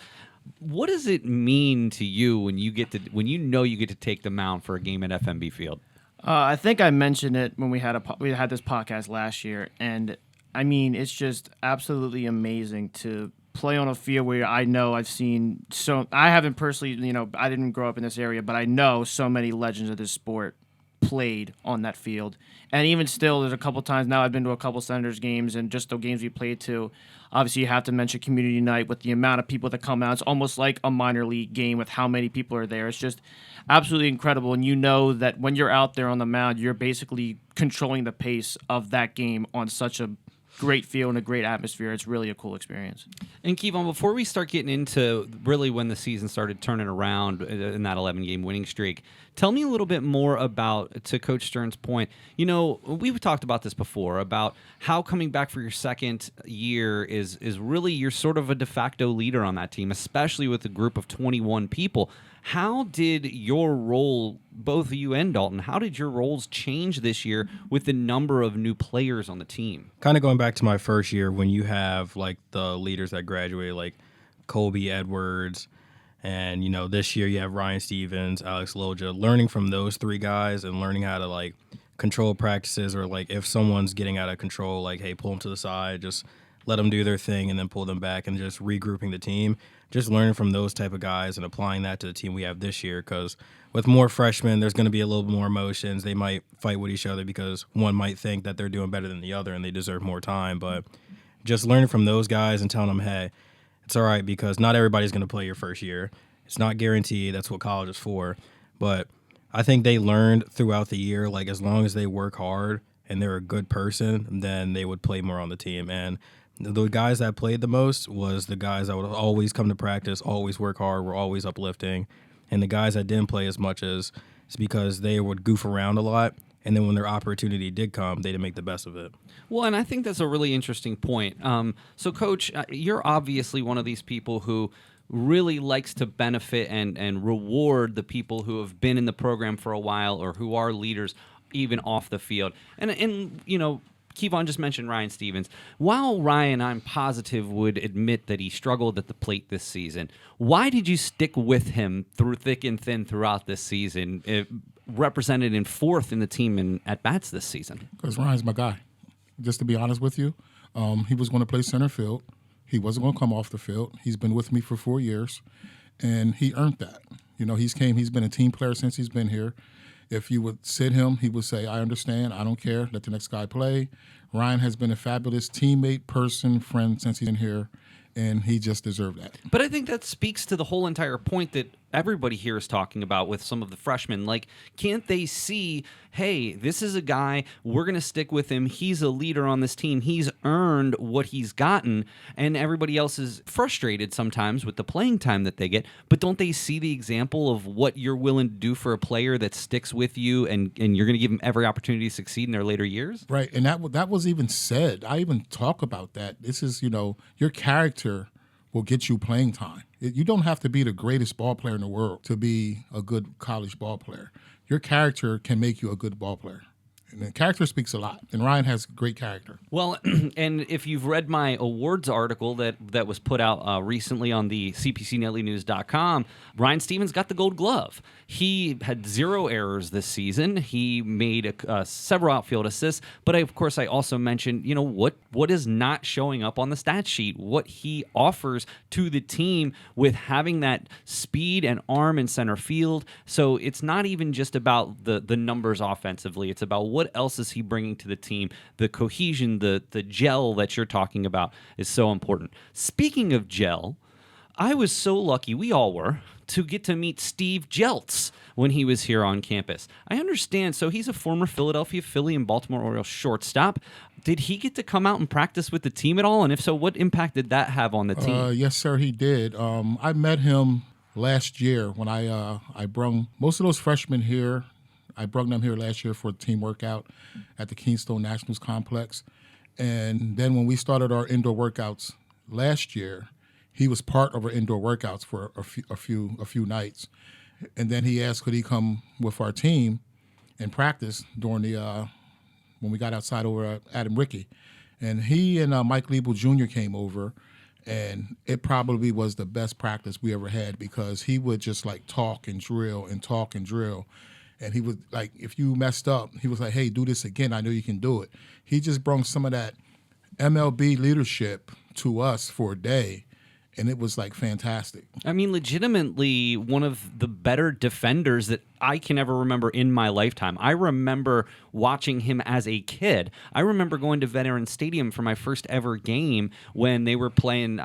What does it mean to you when you get to take the mound for a game at FMB Field? I think I mentioned it when we had this podcast last year, and I mean, it's just absolutely amazing to play on a field where I know I've seen I haven't personally, I didn't grow up in this area, but I know so many legends of this sport played on that field. And even still, there's a couple times now I've been to a couple Senators games, and just the games we played to. Obviously, you have to mention community night with the amount of people that come out. It's almost like a minor league game with how many people are there. It's just absolutely incredible. And you know that when you're out there on the mound, you're basically controlling the pace of that game on such a great feel and a great atmosphere. It's really a cool experience. And Kevon, before we start getting into really when the season started turning around in that 11-game winning streak, tell me a little bit more about, to Coach Stern's point, we've talked about this before, about how coming back for your second year is really you're sort of a de facto leader on that team, especially with a group of 21 people. How did your role, both you and Dalton, how did your roles change this year with the number of new players on the team? Kind of going back to my first year, when you have like the leaders that graduated, like Colby Edwards, and this year you have Ryan Stevens, Alex Loja, learning from those three guys and learning how to like control practices, or like if someone's getting out of control, like, hey, pull them to the side, just let them do their thing and then pull them back, and just regrouping the team. Just learning from those type of guys and applying that to the team we have this year, because with more freshmen, there's going to be a little bit more emotions. They might fight with each other because one might think that they're doing better than the other and they deserve more time. But just learning from those guys and telling them, hey, it's all right, because not everybody's going to play your first year. It's not guaranteed. That's what college is for. But I think they learned throughout the year, like, as long as they work hard and they're a good person, then they would play more on the team. And the guys that played the most was the guys that would always come to practice, always work hard, were always uplifting. And the guys that didn't play as much it's because they would goof around a lot. And then when their opportunity did come, they didn't make the best of it. Well, and I think that's a really interesting point. So, Coach, you're obviously one of these people who really likes to benefit and reward the people who have been in the program for a while or who are leaders even off the field. And Kevon just mentioned Ryan Stevens. While Ryan, I'm positive, would admit that he struggled at the plate this season, why did you stick with him through thick and thin throughout this season, represented in fourth in the team in at-bats this season? Because Ryan's my guy. Just to be honest with you, he was going to play center field. He wasn't going to come off the field. He's been with me for 4 years, and he earned that. He's been a team player since he's been here. If you would sit him, he would say, I understand, I don't care, let the next guy play. Ryan has been a fabulous teammate, person, friend since he's been here, and he just deserved that. But I think that speaks to the whole entire point that everybody here is talking about with some of the freshmen. Like, can't they see, hey, this is a guy, we're going to stick with him. He's a leader on this team. He's earned what he's gotten. And everybody else is frustrated sometimes with the playing time that they get. But don't they see the example of what you're willing to do for a player that sticks with you and you're going to give him every opportunity to succeed in their later years? Right. And that was even said. I even talk about that. This is, your character will get you playing time. You don't have to be the greatest ball player in the world to be a good college ball player. Your character can make you a good ball player. And the character speaks a lot, and Ryan has great character. Well, and if you've read my awards article that was put out recently on the cpcnightlynews.com, Ryan Stevens got the Gold Glove. He had 0 errors this season. He made several outfield assists, but of course I also mentioned, what is not showing up on the stat sheet, what he offers to the team with having that speed and arm in center field. So it's not even just about the numbers offensively. It's about what else is he bringing to the team. The cohesion, the gel that you're talking about is so important. Speaking of gel, I was so lucky, we all were, to get to meet Steve Jeltz when he was here on campus. I understand, so he's a former Philadelphia Philly and Baltimore Orioles shortstop. Did he get to come out and practice with the team at all? And if so, what impact did that have on the team? Yes, sir, he did. I met him last year when I brung most of those freshmen here. I brought them here last year for a team workout at the Keystone Nationals complex. And then when we started our indoor workouts last year, he was part of our indoor workouts for a few nights. And then he asked could he come with our team and practice during the when we got outside over at Adam Rickey. And he and Mike Liebel Jr. came over, and it probably was the best practice we ever had because he would just like talk and drill and talk and drill. And he would, like, if you messed up, he was like, hey, do this again. I know you can do it. He just brought some of that MLB leadership to us for a day, and it was, like, fantastic. I mean, legitimately one of the better defenders that I can ever remember in my lifetime. I remember watching him as a kid. I remember going to Veterans Stadium for my first ever game when they were playing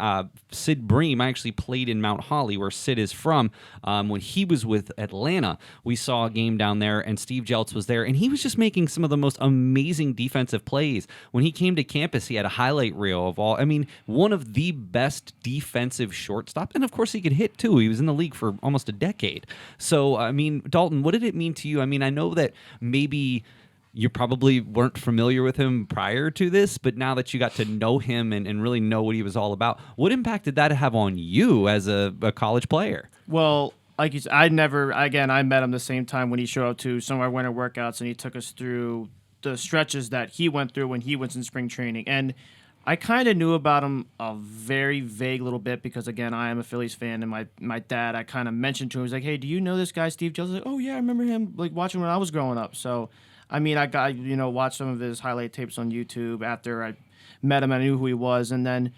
Sid Bream. I actually played in Mount Holly, where Sid is from, when he was with Atlanta. We saw a game down there, and Steve Jeltz was there, and he was just making some of the most amazing defensive plays. When he came to campus, he had a highlight reel of all. I mean, one of the best defensive shortstop, and of course he could hit too. He was in the league for almost a decade. So, I mean, Dalton, what did it mean to you? I mean, I know that maybe you probably weren't familiar with him prior to this, but now that you got to know him and really know what he was all about, what impact did that have on you as a college player? Well, like you said, I met him the same time when he showed up to some of our winter workouts, and he took us through the stretches that he went through when he was in spring training. And I kind of knew about him a very vague little bit because, again, I am a Phillies fan, and my dad, I kind of mentioned to him, he was like, hey, do you know this guy, Steve Jones? I was like, oh, yeah, I remember him like watching when I was growing up. So, I mean, I got, watched some of his highlight tapes on YouTube after I met him. I knew who he was. And then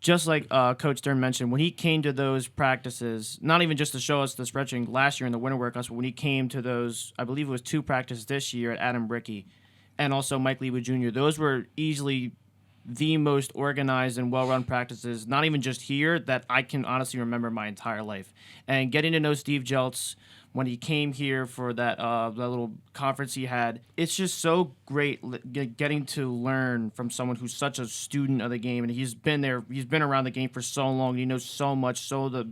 just like Coach Stern mentioned, when he came to those practices, not even just to show us the stretching last year in the winter workouts, but when he came to those, I believe it was 2 practices this year at Adam Brickey and also Mike Leawood Jr., those were easily the most organized and well-run practices, not even just here, that I can honestly remember my entire life. And getting to know Steve Jeltz when he came here for that little conference he had, it's just so great getting to learn from someone who's such a student of the game, and he's been around the game for so long, he knows so much, so the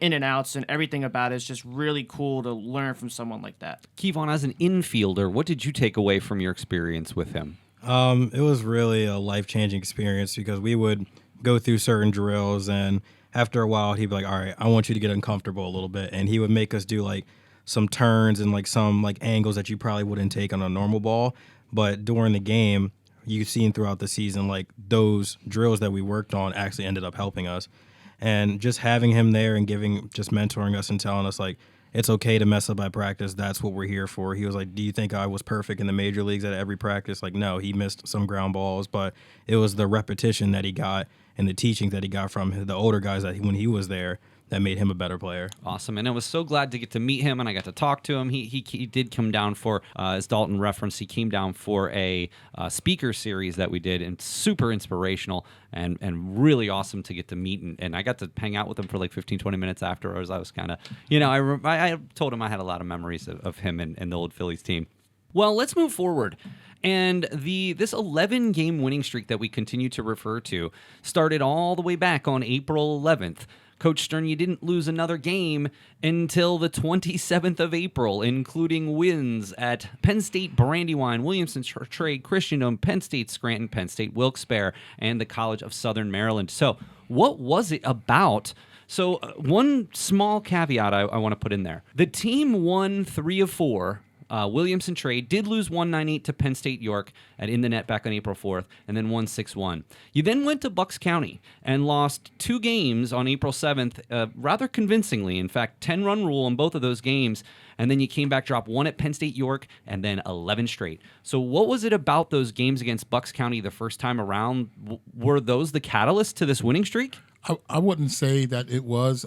in and outs and everything about it is just really cool to learn from someone like that. Kevon, as an infielder, what did you take away from your experience with him? It was really a life-changing experience because we would go through certain drills, and after a while, he'd be like, all right, I want you to get uncomfortable a little bit. And he would make us do like some turns and like some like angles that you probably wouldn't take on a normal ball. But during the game, you've seen throughout the season, like those drills that we worked on actually ended up helping us. And just having him there and just mentoring us and telling us like, it's okay to mess up at practice. That's what we're here for. He was like, do you think I was perfect in the major leagues at every practice? Like, no, he missed some ground balls, but it was the repetition that he got and the teaching that he got from the older guys when he was there that made him a better player. Awesome. And I was so glad to get to meet him, and I got to talk to him. He did come down for, as Dalton referenced, he came down for a speaker series that we did, and super inspirational and really awesome to get to meet. And I got to hang out with him for like 15, 20 minutes afterwards. I was kind of, I told him I had a lot of memories of him and the old Phillies team. Well, let's move forward. And this 11-game winning streak that we continue to refer to started all the way back on April 11th. Coach Stern, you didn't lose another game until the 27th of April, including wins at Penn State Brandywine, Williamson Trade, Christendom, Penn State Scranton, Penn State Wilkes-Barre, and the College of Southern Maryland. So what was it about? So one small caveat I want to put in there. The team won 3 of 4. Williamson Trade did lose 1-9-8 to Penn State York in the net back on April 4th, and then won 6-1. You then went to Bucks County and lost 2 games on April 7th, rather convincingly. In fact, 10-run rule in both of those games, and then you came back, dropped 1 at Penn State York, and then 11 straight. So what was it about those games against Bucks County the first time around? Were those the catalyst to this winning streak? I wouldn't say that it was.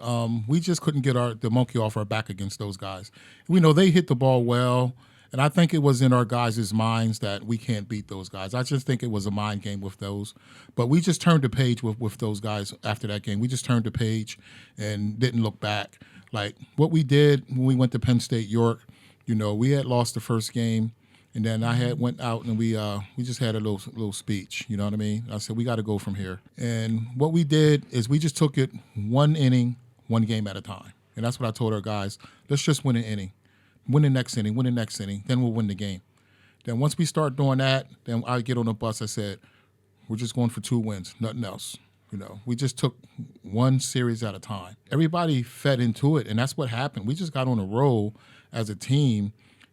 We just couldn't get the monkey off our back against those guys. We know they hit the ball well, and I think it was in our guys' minds that we can't beat those guys. I just think it was a mind game with those. But we just turned the page with those guys after that game. We just turned the page and didn't look back. Like what we did when we went to Penn State York, we had lost the first game. And then I went out and we just had a little speech, you know what I mean? I said, we got to go from here. And what we did is we just took it 1 inning, 1 game at a time. And that's what I told our guys. Let's just win an inning. Win the next inning, then we'll win the game. Then once we start doing that, then I get on the bus. I said, we're just going for 2 wins, nothing else. We just took 1 series at a time. Everybody fed into it, and that's what happened. We just got on a roll as a team,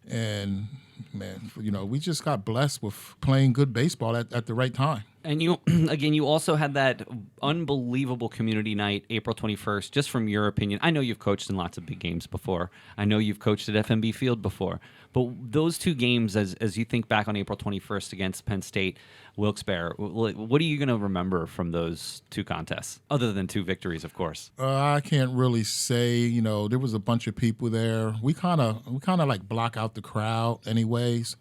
and man, we just got blessed with playing good baseball at the right time. And you, again, you also had that unbelievable community night, April 21st, just from your opinion. I know you've coached in lots of big games before. I know you've coached at FMB Field before. But those two games, as you think back on April 21st against Penn State, Wilkes-Barre, what are you going to remember from those two contests, other than two victories, of course? I can't really say. There was a bunch of people there. We kind of like block out the crowd anyways.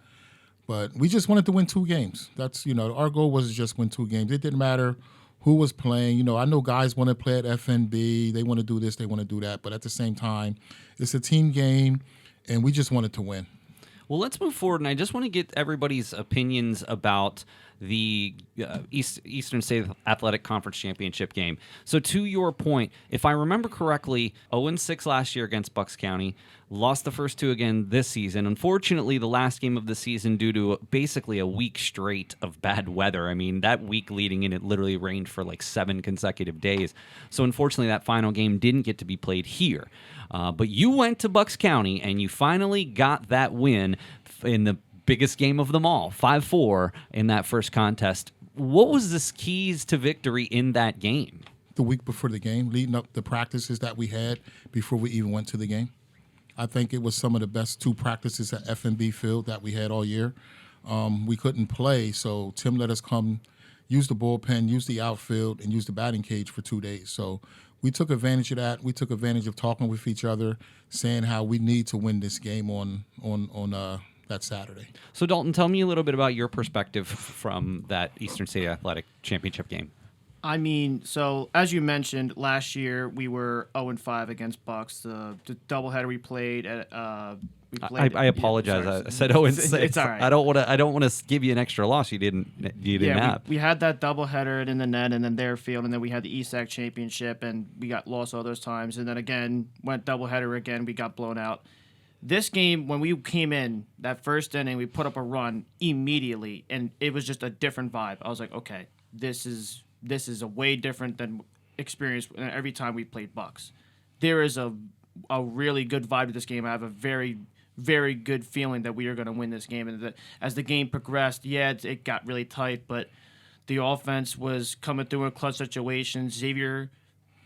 But we just wanted to win 2 games. That's, our goal was to just win 2 games. It didn't matter who was playing. I know guys want to play at FNB. They want to do this, they want to do that. But at the same time, it's a team game, and we just wanted to win. Well, let's move forward, and I just want to get everybody's opinions about the Eastern State Athletic Conference Championship game. So to your point, if I remember correctly, 0-6 last year against Bucks County, lost the first 2 again this season. Unfortunately, the last game of the season due to basically a week straight of bad weather. I mean, that week leading in, it literally rained for like 7 consecutive days. So unfortunately, that final game didn't get to be played here. But you went to Bucks County, and you finally got that win in the biggest game of them all, 5-4 in that first contest. What was the keys to victory in that game? The week before the game, leading up the practices that we had before we even went to the game. I think it was some of the best 2 practices at FNB Field that we had all year. We couldn't play, so Tim let us come use the bullpen, use the outfield, and use the batting cage for 2 days. So we took advantage of that. We took advantage of talking with each other, saying how we need to win this game on that Saturday. So Dalton, tell me a little bit about your perspective from that Eastern State Athletic Championship game. I mean, so as you mentioned, last year we were 0-5 against Bucks. The doubleheader we played at. I apologize. I said 0-6. It's all right. I don't want to give you an extra loss you didn't have. We had that doubleheader in the net and then their field, and then we had the ESAC Championship, and we got lost all those times. And then again, went doubleheader again. We got blown out. This game, when we came in, that first inning, we put up a run immediately, and it was just a different vibe. I was like, okay, this is a way different than experience every time we played Bucks. There is a really good vibe to this game. I have a very, very good feeling that we are going to win this game. And as the game progressed, it got really tight, but the offense was coming through in clutch situations. Xavier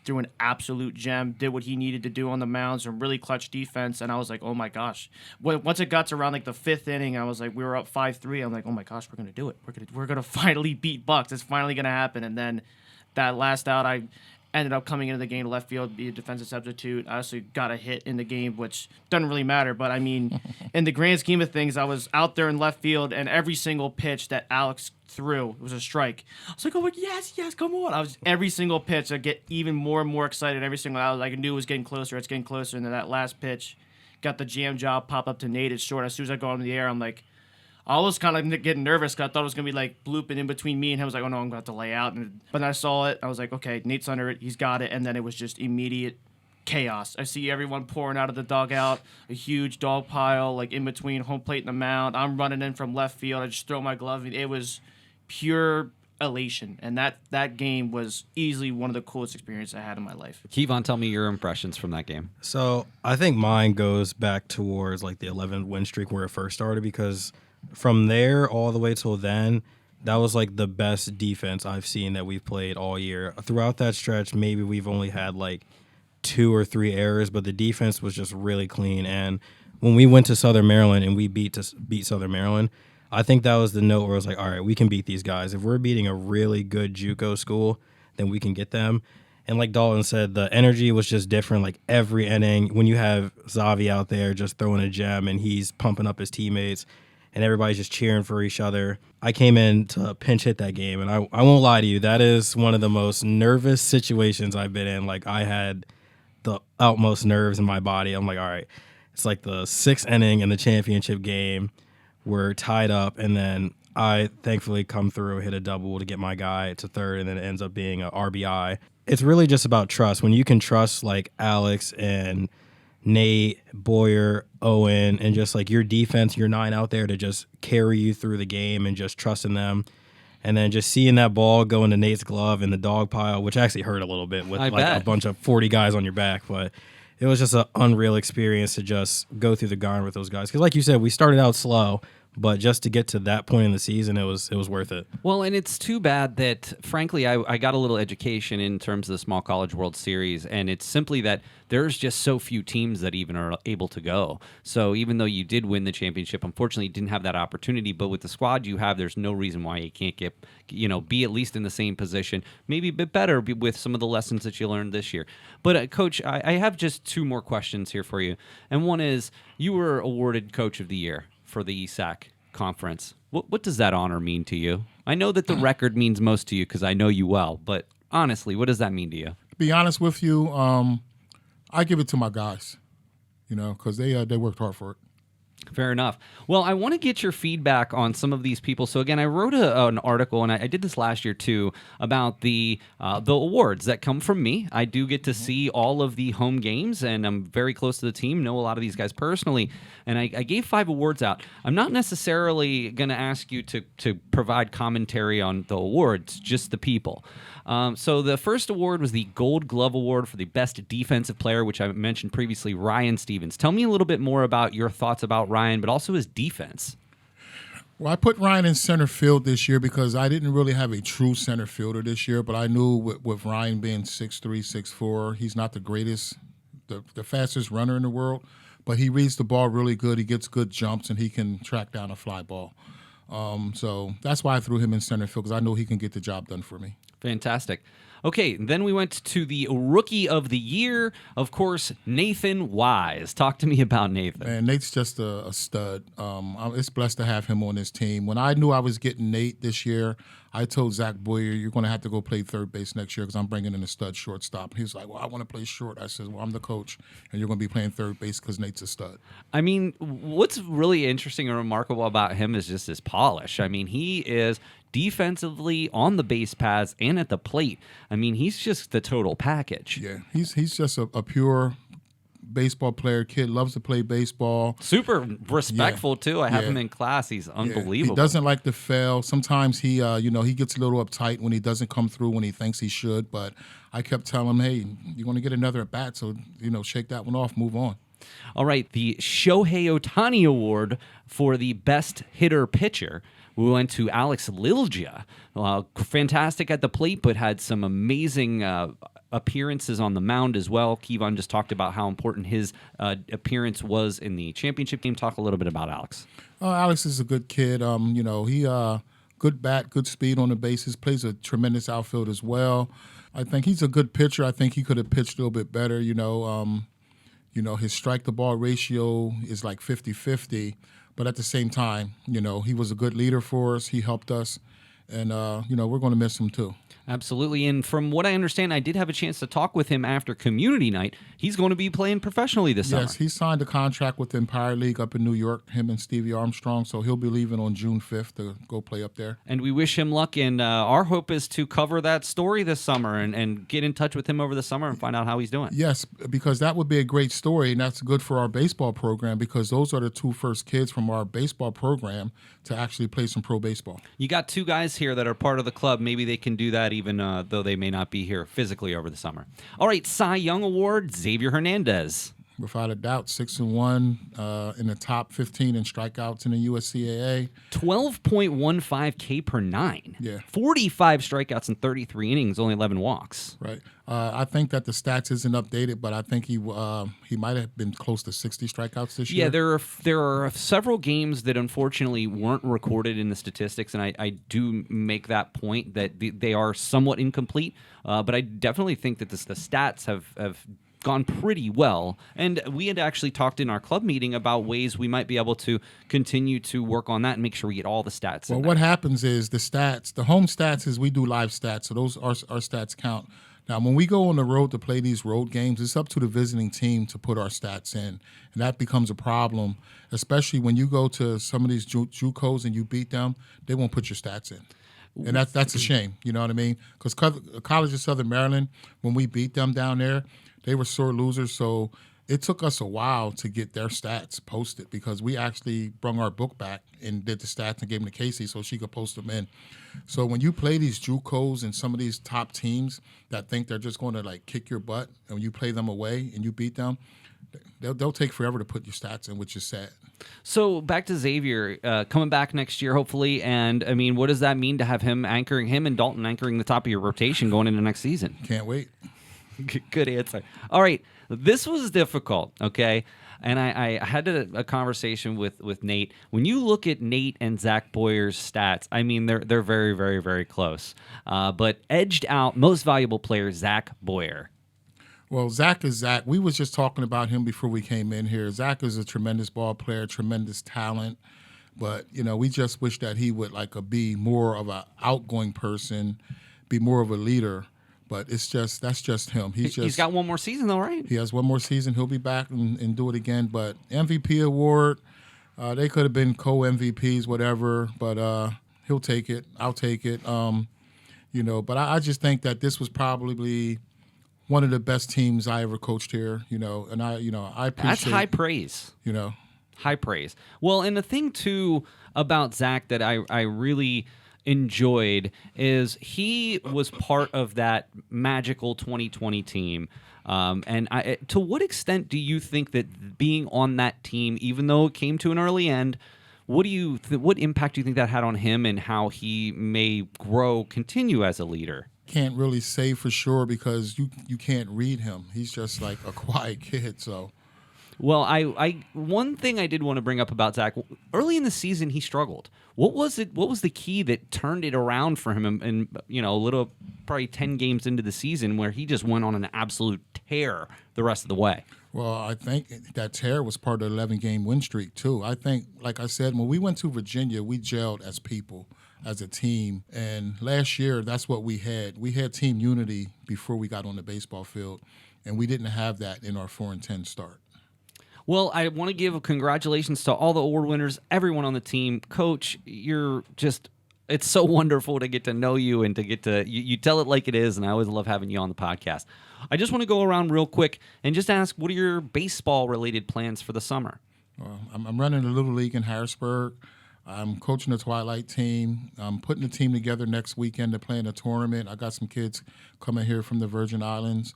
threw an absolute gem, did what he needed to do on the mound, some really clutch defense, and I was like, oh my gosh. Once it got to around like the 5th inning, I was like, we were up 5-3. I'm like, oh my gosh, we're gonna do it. We're gonna finally beat Bucks. It's finally gonna happen. And then that last out, I ended up coming into the game to left field, be a defensive substitute. I also got a hit in the game, which doesn't really matter. But I mean, in the grand scheme of things, I was out there in left field, and every single pitch that Alex threw, it was a strike. I was like, oh, yes, come on. Every single pitch, I get even more and more excited. Every single out, I knew it was getting closer. It's getting closer. And then that last pitch, got the jam job, pop up to Nate. It's short. As soon as I go into the air, I'm like, I was kind of getting nervous because I thought it was going to be like blooping in between me and him. I was like, oh no, I'm going to have to lay out. But I saw it. I was like, okay, Nate's under it. He's got it. And then it was just immediate chaos. I see everyone pouring out of the dugout, a huge dog pile, like in between home plate and the mound. I'm running in from left field. I just throw my glove. It was pure elation. And that game was easily one of the coolest experiences I had in my life. Kevon, tell me your impressions from that game. So I think mine goes back towards like the 11 win streak where it first started, because from there all the way till then, that was like the best defense I've seen that we've played all year. Throughout that stretch, maybe we've only had like 2 or 3 errors, but the defense was just really clean. And when we went to Southern Maryland and we beat Southern Maryland, I think that was the note where I was like, all right, we can beat these guys. If we're beating a really good JUCO school, then we can get them. And like Dalton said, the energy was just different. Like every inning, when you have Zavi out there just throwing a gem and he's pumping up his teammates, and everybody's just cheering for each other. I came in to pinch hit that game, and I won't lie to you, that is one of the most nervous situations I've been in. Like, I had the utmost nerves in my body. I'm like, all right, it's like the 6th inning in the championship game. We're tied up, and then I thankfully come through, hit a double to get my guy to third, and then it ends up being a RBI. It's really just about trust. When you can trust, like, Alex and Nate, Boyer, Owen, and just like your defense, your 9 out there to just carry you through the game and just trusting them. And then just seeing that ball go into Nate's glove in the dog pile, which actually hurt a little bit with like a bunch of 40 guys on your back. But it was just an unreal experience to just go through the grind with those guys. Because like you said, we started out slow, but just to get to that point in the season, it was worth it. Well, and it's too bad that, frankly, I got a little education in terms of the Small College World Series, and it's simply that there's just so few teams that even are able to go. So even though you did win the championship, unfortunately, you didn't have that opportunity. But with the squad you have, there's no reason why you can't be at least in the same position, maybe a bit better with some of the lessons that you learned this year. But Coach, I have just two more questions here for you, and one is you were awarded Coach of the Year for the ESAC conference. What does that honor mean to you? I know that the record means most to you because I know you well, but honestly, what does that mean to you? To be honest with you, I give it to my guys, because they worked hard for it. Fair enough. Well, I want to get your feedback on some of these people. So again, I wrote an article, and I did this last year too, about the awards that come from me. I do get to see all of the home games, and I'm very close to the team, know a lot of these guys personally, and I gave 5 awards out. I'm not necessarily going to ask you to provide commentary on the awards, just the people. So the first award was the Gold Glove Award for the Best Defensive Player, which I mentioned previously, Ryan Stevens. Tell me a little bit more about your thoughts about Ryan, but also his defense. Well, I put Ryan in center field this year because I didn't really have a true center fielder this year, but I knew with Ryan being 6'3", 6'4", he's not the greatest, the fastest runner in the world, but he reads the ball really good. He gets good jumps, and he can track down a fly ball. So that's why I threw him in center field, because I know he can get the job done for me. Fantastic. Okay, then we went to the Rookie of the Year. Of course, Nathan Wise. Talk to me about Nathan. Man, Nate's just a stud. It's blessed to have him on this team. When I knew I was getting Nate this year, I told Zach Boyer, you're going to have to go play third base next year because I'm bringing in a stud shortstop. He's like, well, I want to play short. I said, well, I'm the coach, and you're going to be playing third base because Nate's a stud. I mean, what's really interesting and remarkable about him is just his polish. I mean, he is defensively on the base paths and at the plate. I mean, he's just the total package. Yeah, he's just a pure baseball player. Kid loves to play baseball. Super respectful too. I have him in class. He's unbelievable. He doesn't like to fail. Sometimes he gets a little uptight when he doesn't come through when he thinks he should. But I kept telling him, hey, you're going to get another at bat, so shake that one off, move on. All right, the Shohei Ohtani Award for the Best Hitter Pitcher. We went to Alex Lilja. Fantastic at the plate, but had some amazing appearances on the mound as well. Kevon just talked about how important his appearance was in the championship game. Talk a little bit about Alex. Alex is a good kid. He good bat, good speed on the bases, plays a tremendous outfield as well. I think he's a good pitcher. I think he could have pitched a little bit better. His strike-to-ball ratio is like 50-50. But at the same time, he was a good leader for us. He helped us. And, we're going to miss him too. Absolutely. And from what I understand, I did have a chance to talk with him after community night. He's going to be playing professionally this summer. Yes, he signed a contract with the Empire League up in New York, him and Stevie Armstrong. So he'll be leaving on June 5th to go play up there. And we wish him luck. And our hope is to cover that story this summer and get in touch with him over the summer and find out how he's doing. Yes, because that would be a great story. And that's good for our baseball program because those are the 2 first kids from our baseball program to actually play some pro baseball. You got 2 guys here that are part of the club. Maybe they can do that even though they may not be here physically over the summer. All right, Cy Young Award, Xavier Hernandez. Without a doubt, 6-1 in the top 15 in strikeouts in the USCAA. 12.15 K per 9. Yeah. 45 strikeouts in 33 innings, only 11 walks. Right. I think that the stats isn't updated, but I think he might have been close to 60 strikeouts this year. Yeah, there are several games that unfortunately weren't recorded in the statistics, and I do make that point that they are somewhat incomplete. But I definitely think that the stats have gone pretty well. And we had actually talked in our club meeting about ways we might be able to continue to work on that and make sure we get all the stats. Well, what happens is the home stats is we do live stats, so those our stats count. Now, when we go on the road to play these road games, it's up to the visiting team to put our stats in, and that becomes a problem, especially when you go to some of these JUCOs and you beat them, they won't put your stats in. And that's a shame, you know what I mean? Because College of Southern Maryland, when we beat them down there, they were sore losers, so It took us a while to get their stats posted because we actually brung our book back and did the stats and gave them to Casey so she could post them in. So when you play these JUCOs and some of these top teams that think they're just going to like kick your butt, and when you play them away and you beat them, they'll take forever to put your stats in, which is sad. So back to Xavier, coming back next year, hopefully. And I mean, what does that mean to have him and Dalton anchoring the top of your rotation going into next season? Can't wait. Good answer. All right. This was difficult, okay? And I had a conversation with Nate. When you look at Nate and Zach Boyer's stats, I mean, they're very, very, very close. But edged out, most valuable player, Zach Boyer. Well, Zach is Zach. We was just talking about him before we came in here. Zach is a tremendous ball player, tremendous talent. But, we just wish that he would be more of an outgoing person, be more of a leader. But that's just him. He's got one more season, though, right? He has one more season. He'll be back and do it again. But MVP award, they could have been co-MVPs, whatever. But he'll take it. I'll take it. But I just think that this was probably one of the best teams I ever coached here. And I appreciate. That's high praise. High praise. Well, and the thing too about Zach that I really enjoyed is he was part of that magical 2020 team. And to what extent do you think that being on that team, even though it came to an early end, what impact do you think that had on him and how he may continue as a leader? Can't really say for sure because you can't read him. He's just like a quiet kid. So. Well, I one thing I did want to bring up about Zach, early in the season he struggled. What was it? What was the key that turned it around for him? And probably 10 games into the season where he just went on an absolute tear the rest of the way. Well, I think that tear was part of the 11-game win streak too. I think, like I said, when we went to Virginia, we gelled as people, as a team. And last year, that's what we had. We had team unity before we got on the baseball field, and we didn't have that in our 4-10 start. Well, I want to give congratulations to all the award winners, everyone on the team. Coach, it's so wonderful to get to know you and to get to, you tell it like it is, and I always love having you on the podcast. I just want to go around real quick and just ask, what are your baseball-related plans for the summer? I'm running a little league in Harrisburg. I'm coaching the Twilight team. I'm putting a team together next weekend to play in a tournament. I got some kids coming here from the Virgin Islands.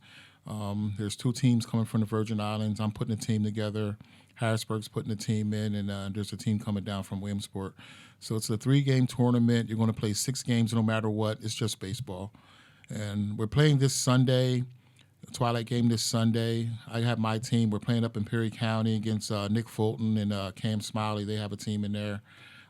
There's 2 teams coming from the Virgin Islands. I'm putting a team together. Harrisburg's putting a team in, and there's a team coming down from Williamsport. So it's a 3-game tournament. You're going to play 6 games no matter what. It's just baseball. And we're playing this Sunday, Twilight game this Sunday. I have my team. We're playing up in Perry County against Nick Fulton and Cam Smiley. They have a team in there.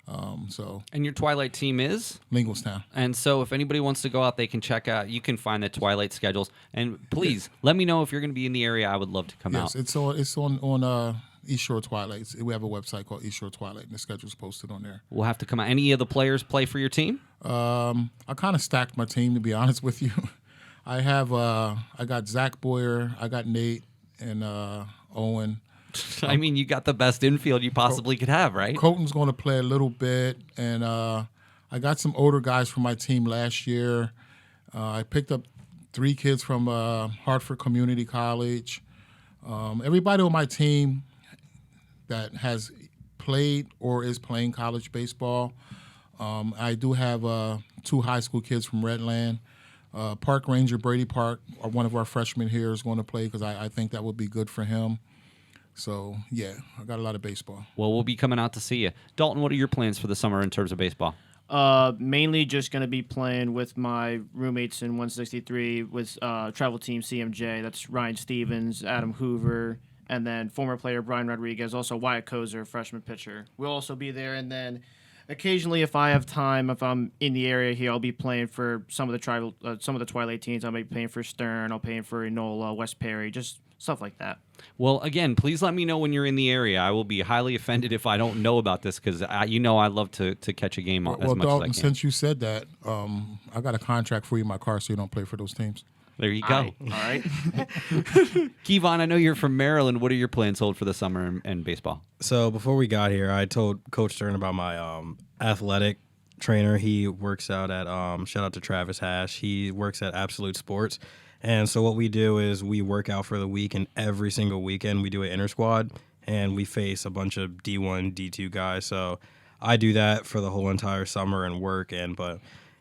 And your Twilight team is? Lingelstown. And so if anybody wants to go out, they can check out, you can find the Twilight schedules. And please, let me know if you're going to be in the area. I would love to come out. Yes, it's on East Shore Twilight. We have a website called East Shore Twilight, and the schedule's posted on there. We'll have to come out. Any of the players play for your team? I kind of stacked my team, to be honest with you. I got Zach Boyer, I got Nate, and Owen. I mean, you got the best infield you possibly could have, right? Colton's going to play a little bit, and I got some older guys from my team last year. I picked up 3 kids from Hartford Community College. Everybody on my team that has played or is playing college baseball. I do have 2 high school kids from Redland. Park Ranger Brady Park, one of our freshmen here, is going to play because I think that would be good for him. So, yeah, I got a lot of baseball. Well, we'll be coming out to see you. Dalton, what are your plans for the summer in terms of baseball? Mainly just going to be playing with my roommates in 163 with travel team CMJ. That's Ryan Stevens, Adam Hoover, and then former player Brian Rodriguez, also Wyatt Kozer, freshman pitcher. We'll also be there, and then occasionally, if I have time, if I'm in the area here, I'll be playing for some of the Twilight teams. I might be playing for Stern. I'll playing for Enola, West Perry, just stuff like that. Well, again, please let me know when you're in the area. I will be highly offended if I don't know about this because I love to catch a game as much Dalton, as I can. Since you said that, I got a contract for you in my car so you don't play for those teams. There you go. All right. Kevon, I know you're from Maryland. What are your plans hold for the summer and baseball? So before we got here, I told Coach Stern about my athletic trainer. He works out at shout out to Travis Hash. He works at Absolute Sports, And so what we do is we work out for the week, and every single weekend we do an inter squad, and we face a bunch of D1, D2 guys. So I do that for the whole entire summer and work, but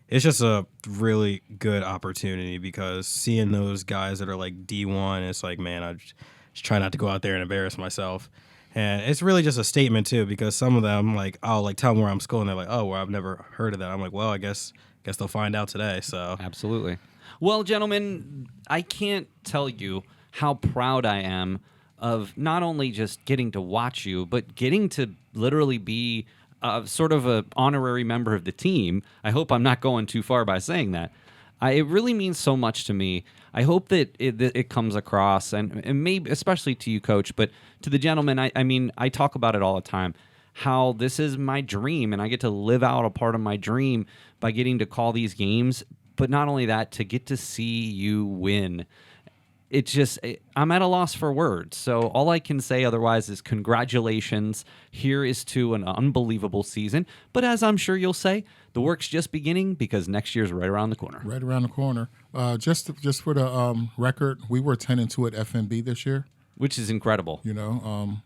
it's just a really good opportunity because seeing those guys that are like D1, it's like, man, I just try not to go out there and embarrass myself. And it's really just a statement too, because some of them, like, I'll like tell them where I'm schooling, they're like, oh, well, I've never heard of that. I'm like, well, I guess they'll find out today. So Absolutely. Well, gentlemen, I can't tell you how proud I am of not only just getting to watch you, but getting to literally be sort of an honorary member of the team. I hope I'm not going too far by saying that. It really means so much to me. I hope that it comes across, and maybe especially to you, Coach, but to the gentlemen, I mean, I talk about it all the time, how this is my dream, and I get to live out a part of my dream by getting to call these games. But not only that, to get to see you win. It's just, I'm at a loss for words. So all I can say otherwise is congratulations. Here is to an unbelievable season. But as I'm sure you'll say, the work's just beginning because next year's right around the corner. Right around the corner. Just for the record, we were 10-2 at FMB this year. Which is incredible. You know,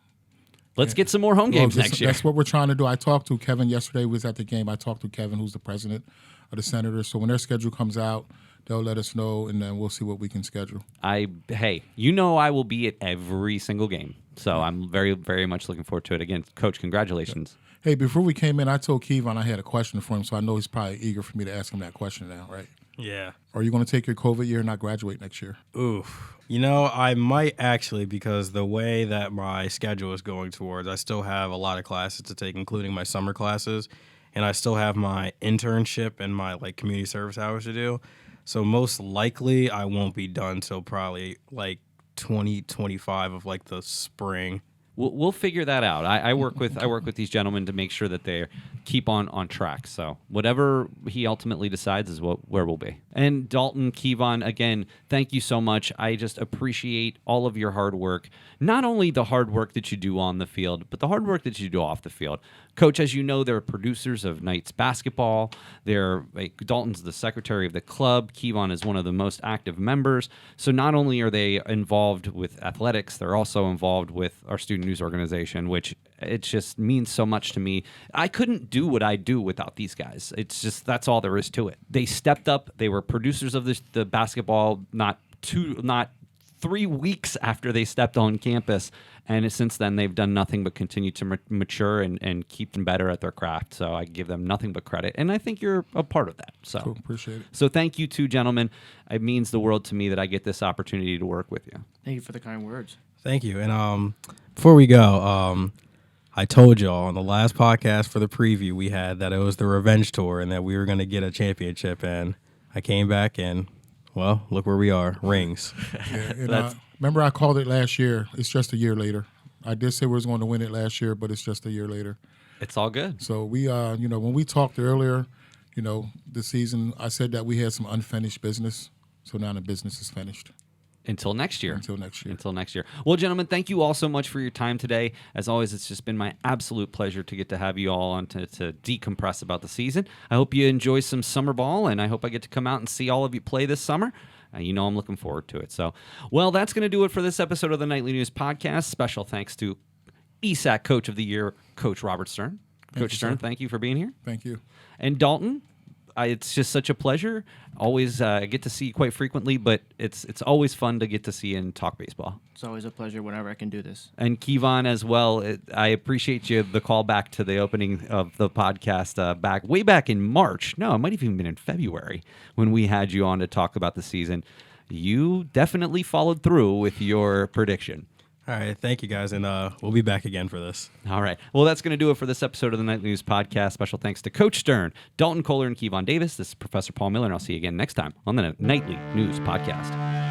Let's get some more home games next year. That's what we're trying to do. I talked to Kevon yesterday. Was at the game. I talked to Kevon, who's the president of the Senators. So when their schedule comes out, they'll let us know, and then we'll see what we can schedule. Hey, you know I will be at every single game. So I'm very, very much looking forward to it. Again, Coach, congratulations. Hey, before we came in, I told Kevon I had a question for him, so I know he's probably eager for me to ask him that question now, right? yeah. Are you going to take your COVID year and not graduate next year? Oof. You know, I might actually, because the way that my schedule is going towards, I still have a lot of classes to take, including my summer classes, and I still have my internship and my like community service hours to do. So most likely I won't be done till probably like 2025 of like the spring. We'll figure that out. I work with these gentlemen to make sure that they keep on track. So whatever he ultimately decides is where we'll be. And Dalton, Kevon, again, thank you so much. I just appreciate all of your hard work. Not only the hard work that you do on the field, but the hard work that you do off the field. Coach, as you know, they're producers of Knights basketball. Dalton's the secretary of the club. Kevon is one of the most active members. So not only are they involved with athletics, they're also involved with our student news organization, which it just means so much to me. I couldn't do what I do without these guys. It's just, that's all there is to it. They stepped up. They were producers of the basketball not 3 weeks after they stepped on campus. And since then, they've done nothing but continue to mature and keep them better at their craft. So I give them nothing but credit. And I think you're a part of that. So Cool, appreciate it. So thank you two gentlemen. It means the world to me that I get this opportunity to work with you. Thank you for the kind words. Thank you. And before we go, I told y'all on the last podcast for the preview we had that it was the revenge tour and that we were going to get a championship. And I came back and, well, look where we are. Rings. Yeah, and remember I called it last year. It's just a year later. I did say we was going to win it last year, but it's just a year later. It's all good. So we, when we talked earlier, the season, I said that we had some unfinished business. So now the business is finished. Until next year. Until next year. Well, gentlemen, thank you all so much for your time today. As always, it's just been my absolute pleasure to get to have you all on to decompress about the season. I hope you enjoy some summer ball, and I hope I get to come out and see all of you play this summer. I'm looking forward to it. So, well, that's going to do it for this episode of the Nightly News Podcast. Special thanks to ESAC Coach of the Year, Coach Robert Stern. Coach Stern, thank you for being here. Thank you. And Dalton, it's just such a pleasure. Always get to see you quite frequently, but it's always fun to get to see you and talk baseball. It's always a pleasure whenever I can do this. And Kevon as well. I appreciate you, the call back to the opening of the podcast way back in March. No, it might have even been in February when we had you on to talk about the season. You definitely followed through with your prediction. All right. Thank you, guys. And we'll be back again for this. All right. Well, that's going to do it for this episode of the Nightly News Podcast. Special thanks to Coach Stern, Dalton, Koller, and Kevon Davis. This is Professor Paul Miller, and I'll see you again next time on the Nightly News Podcast.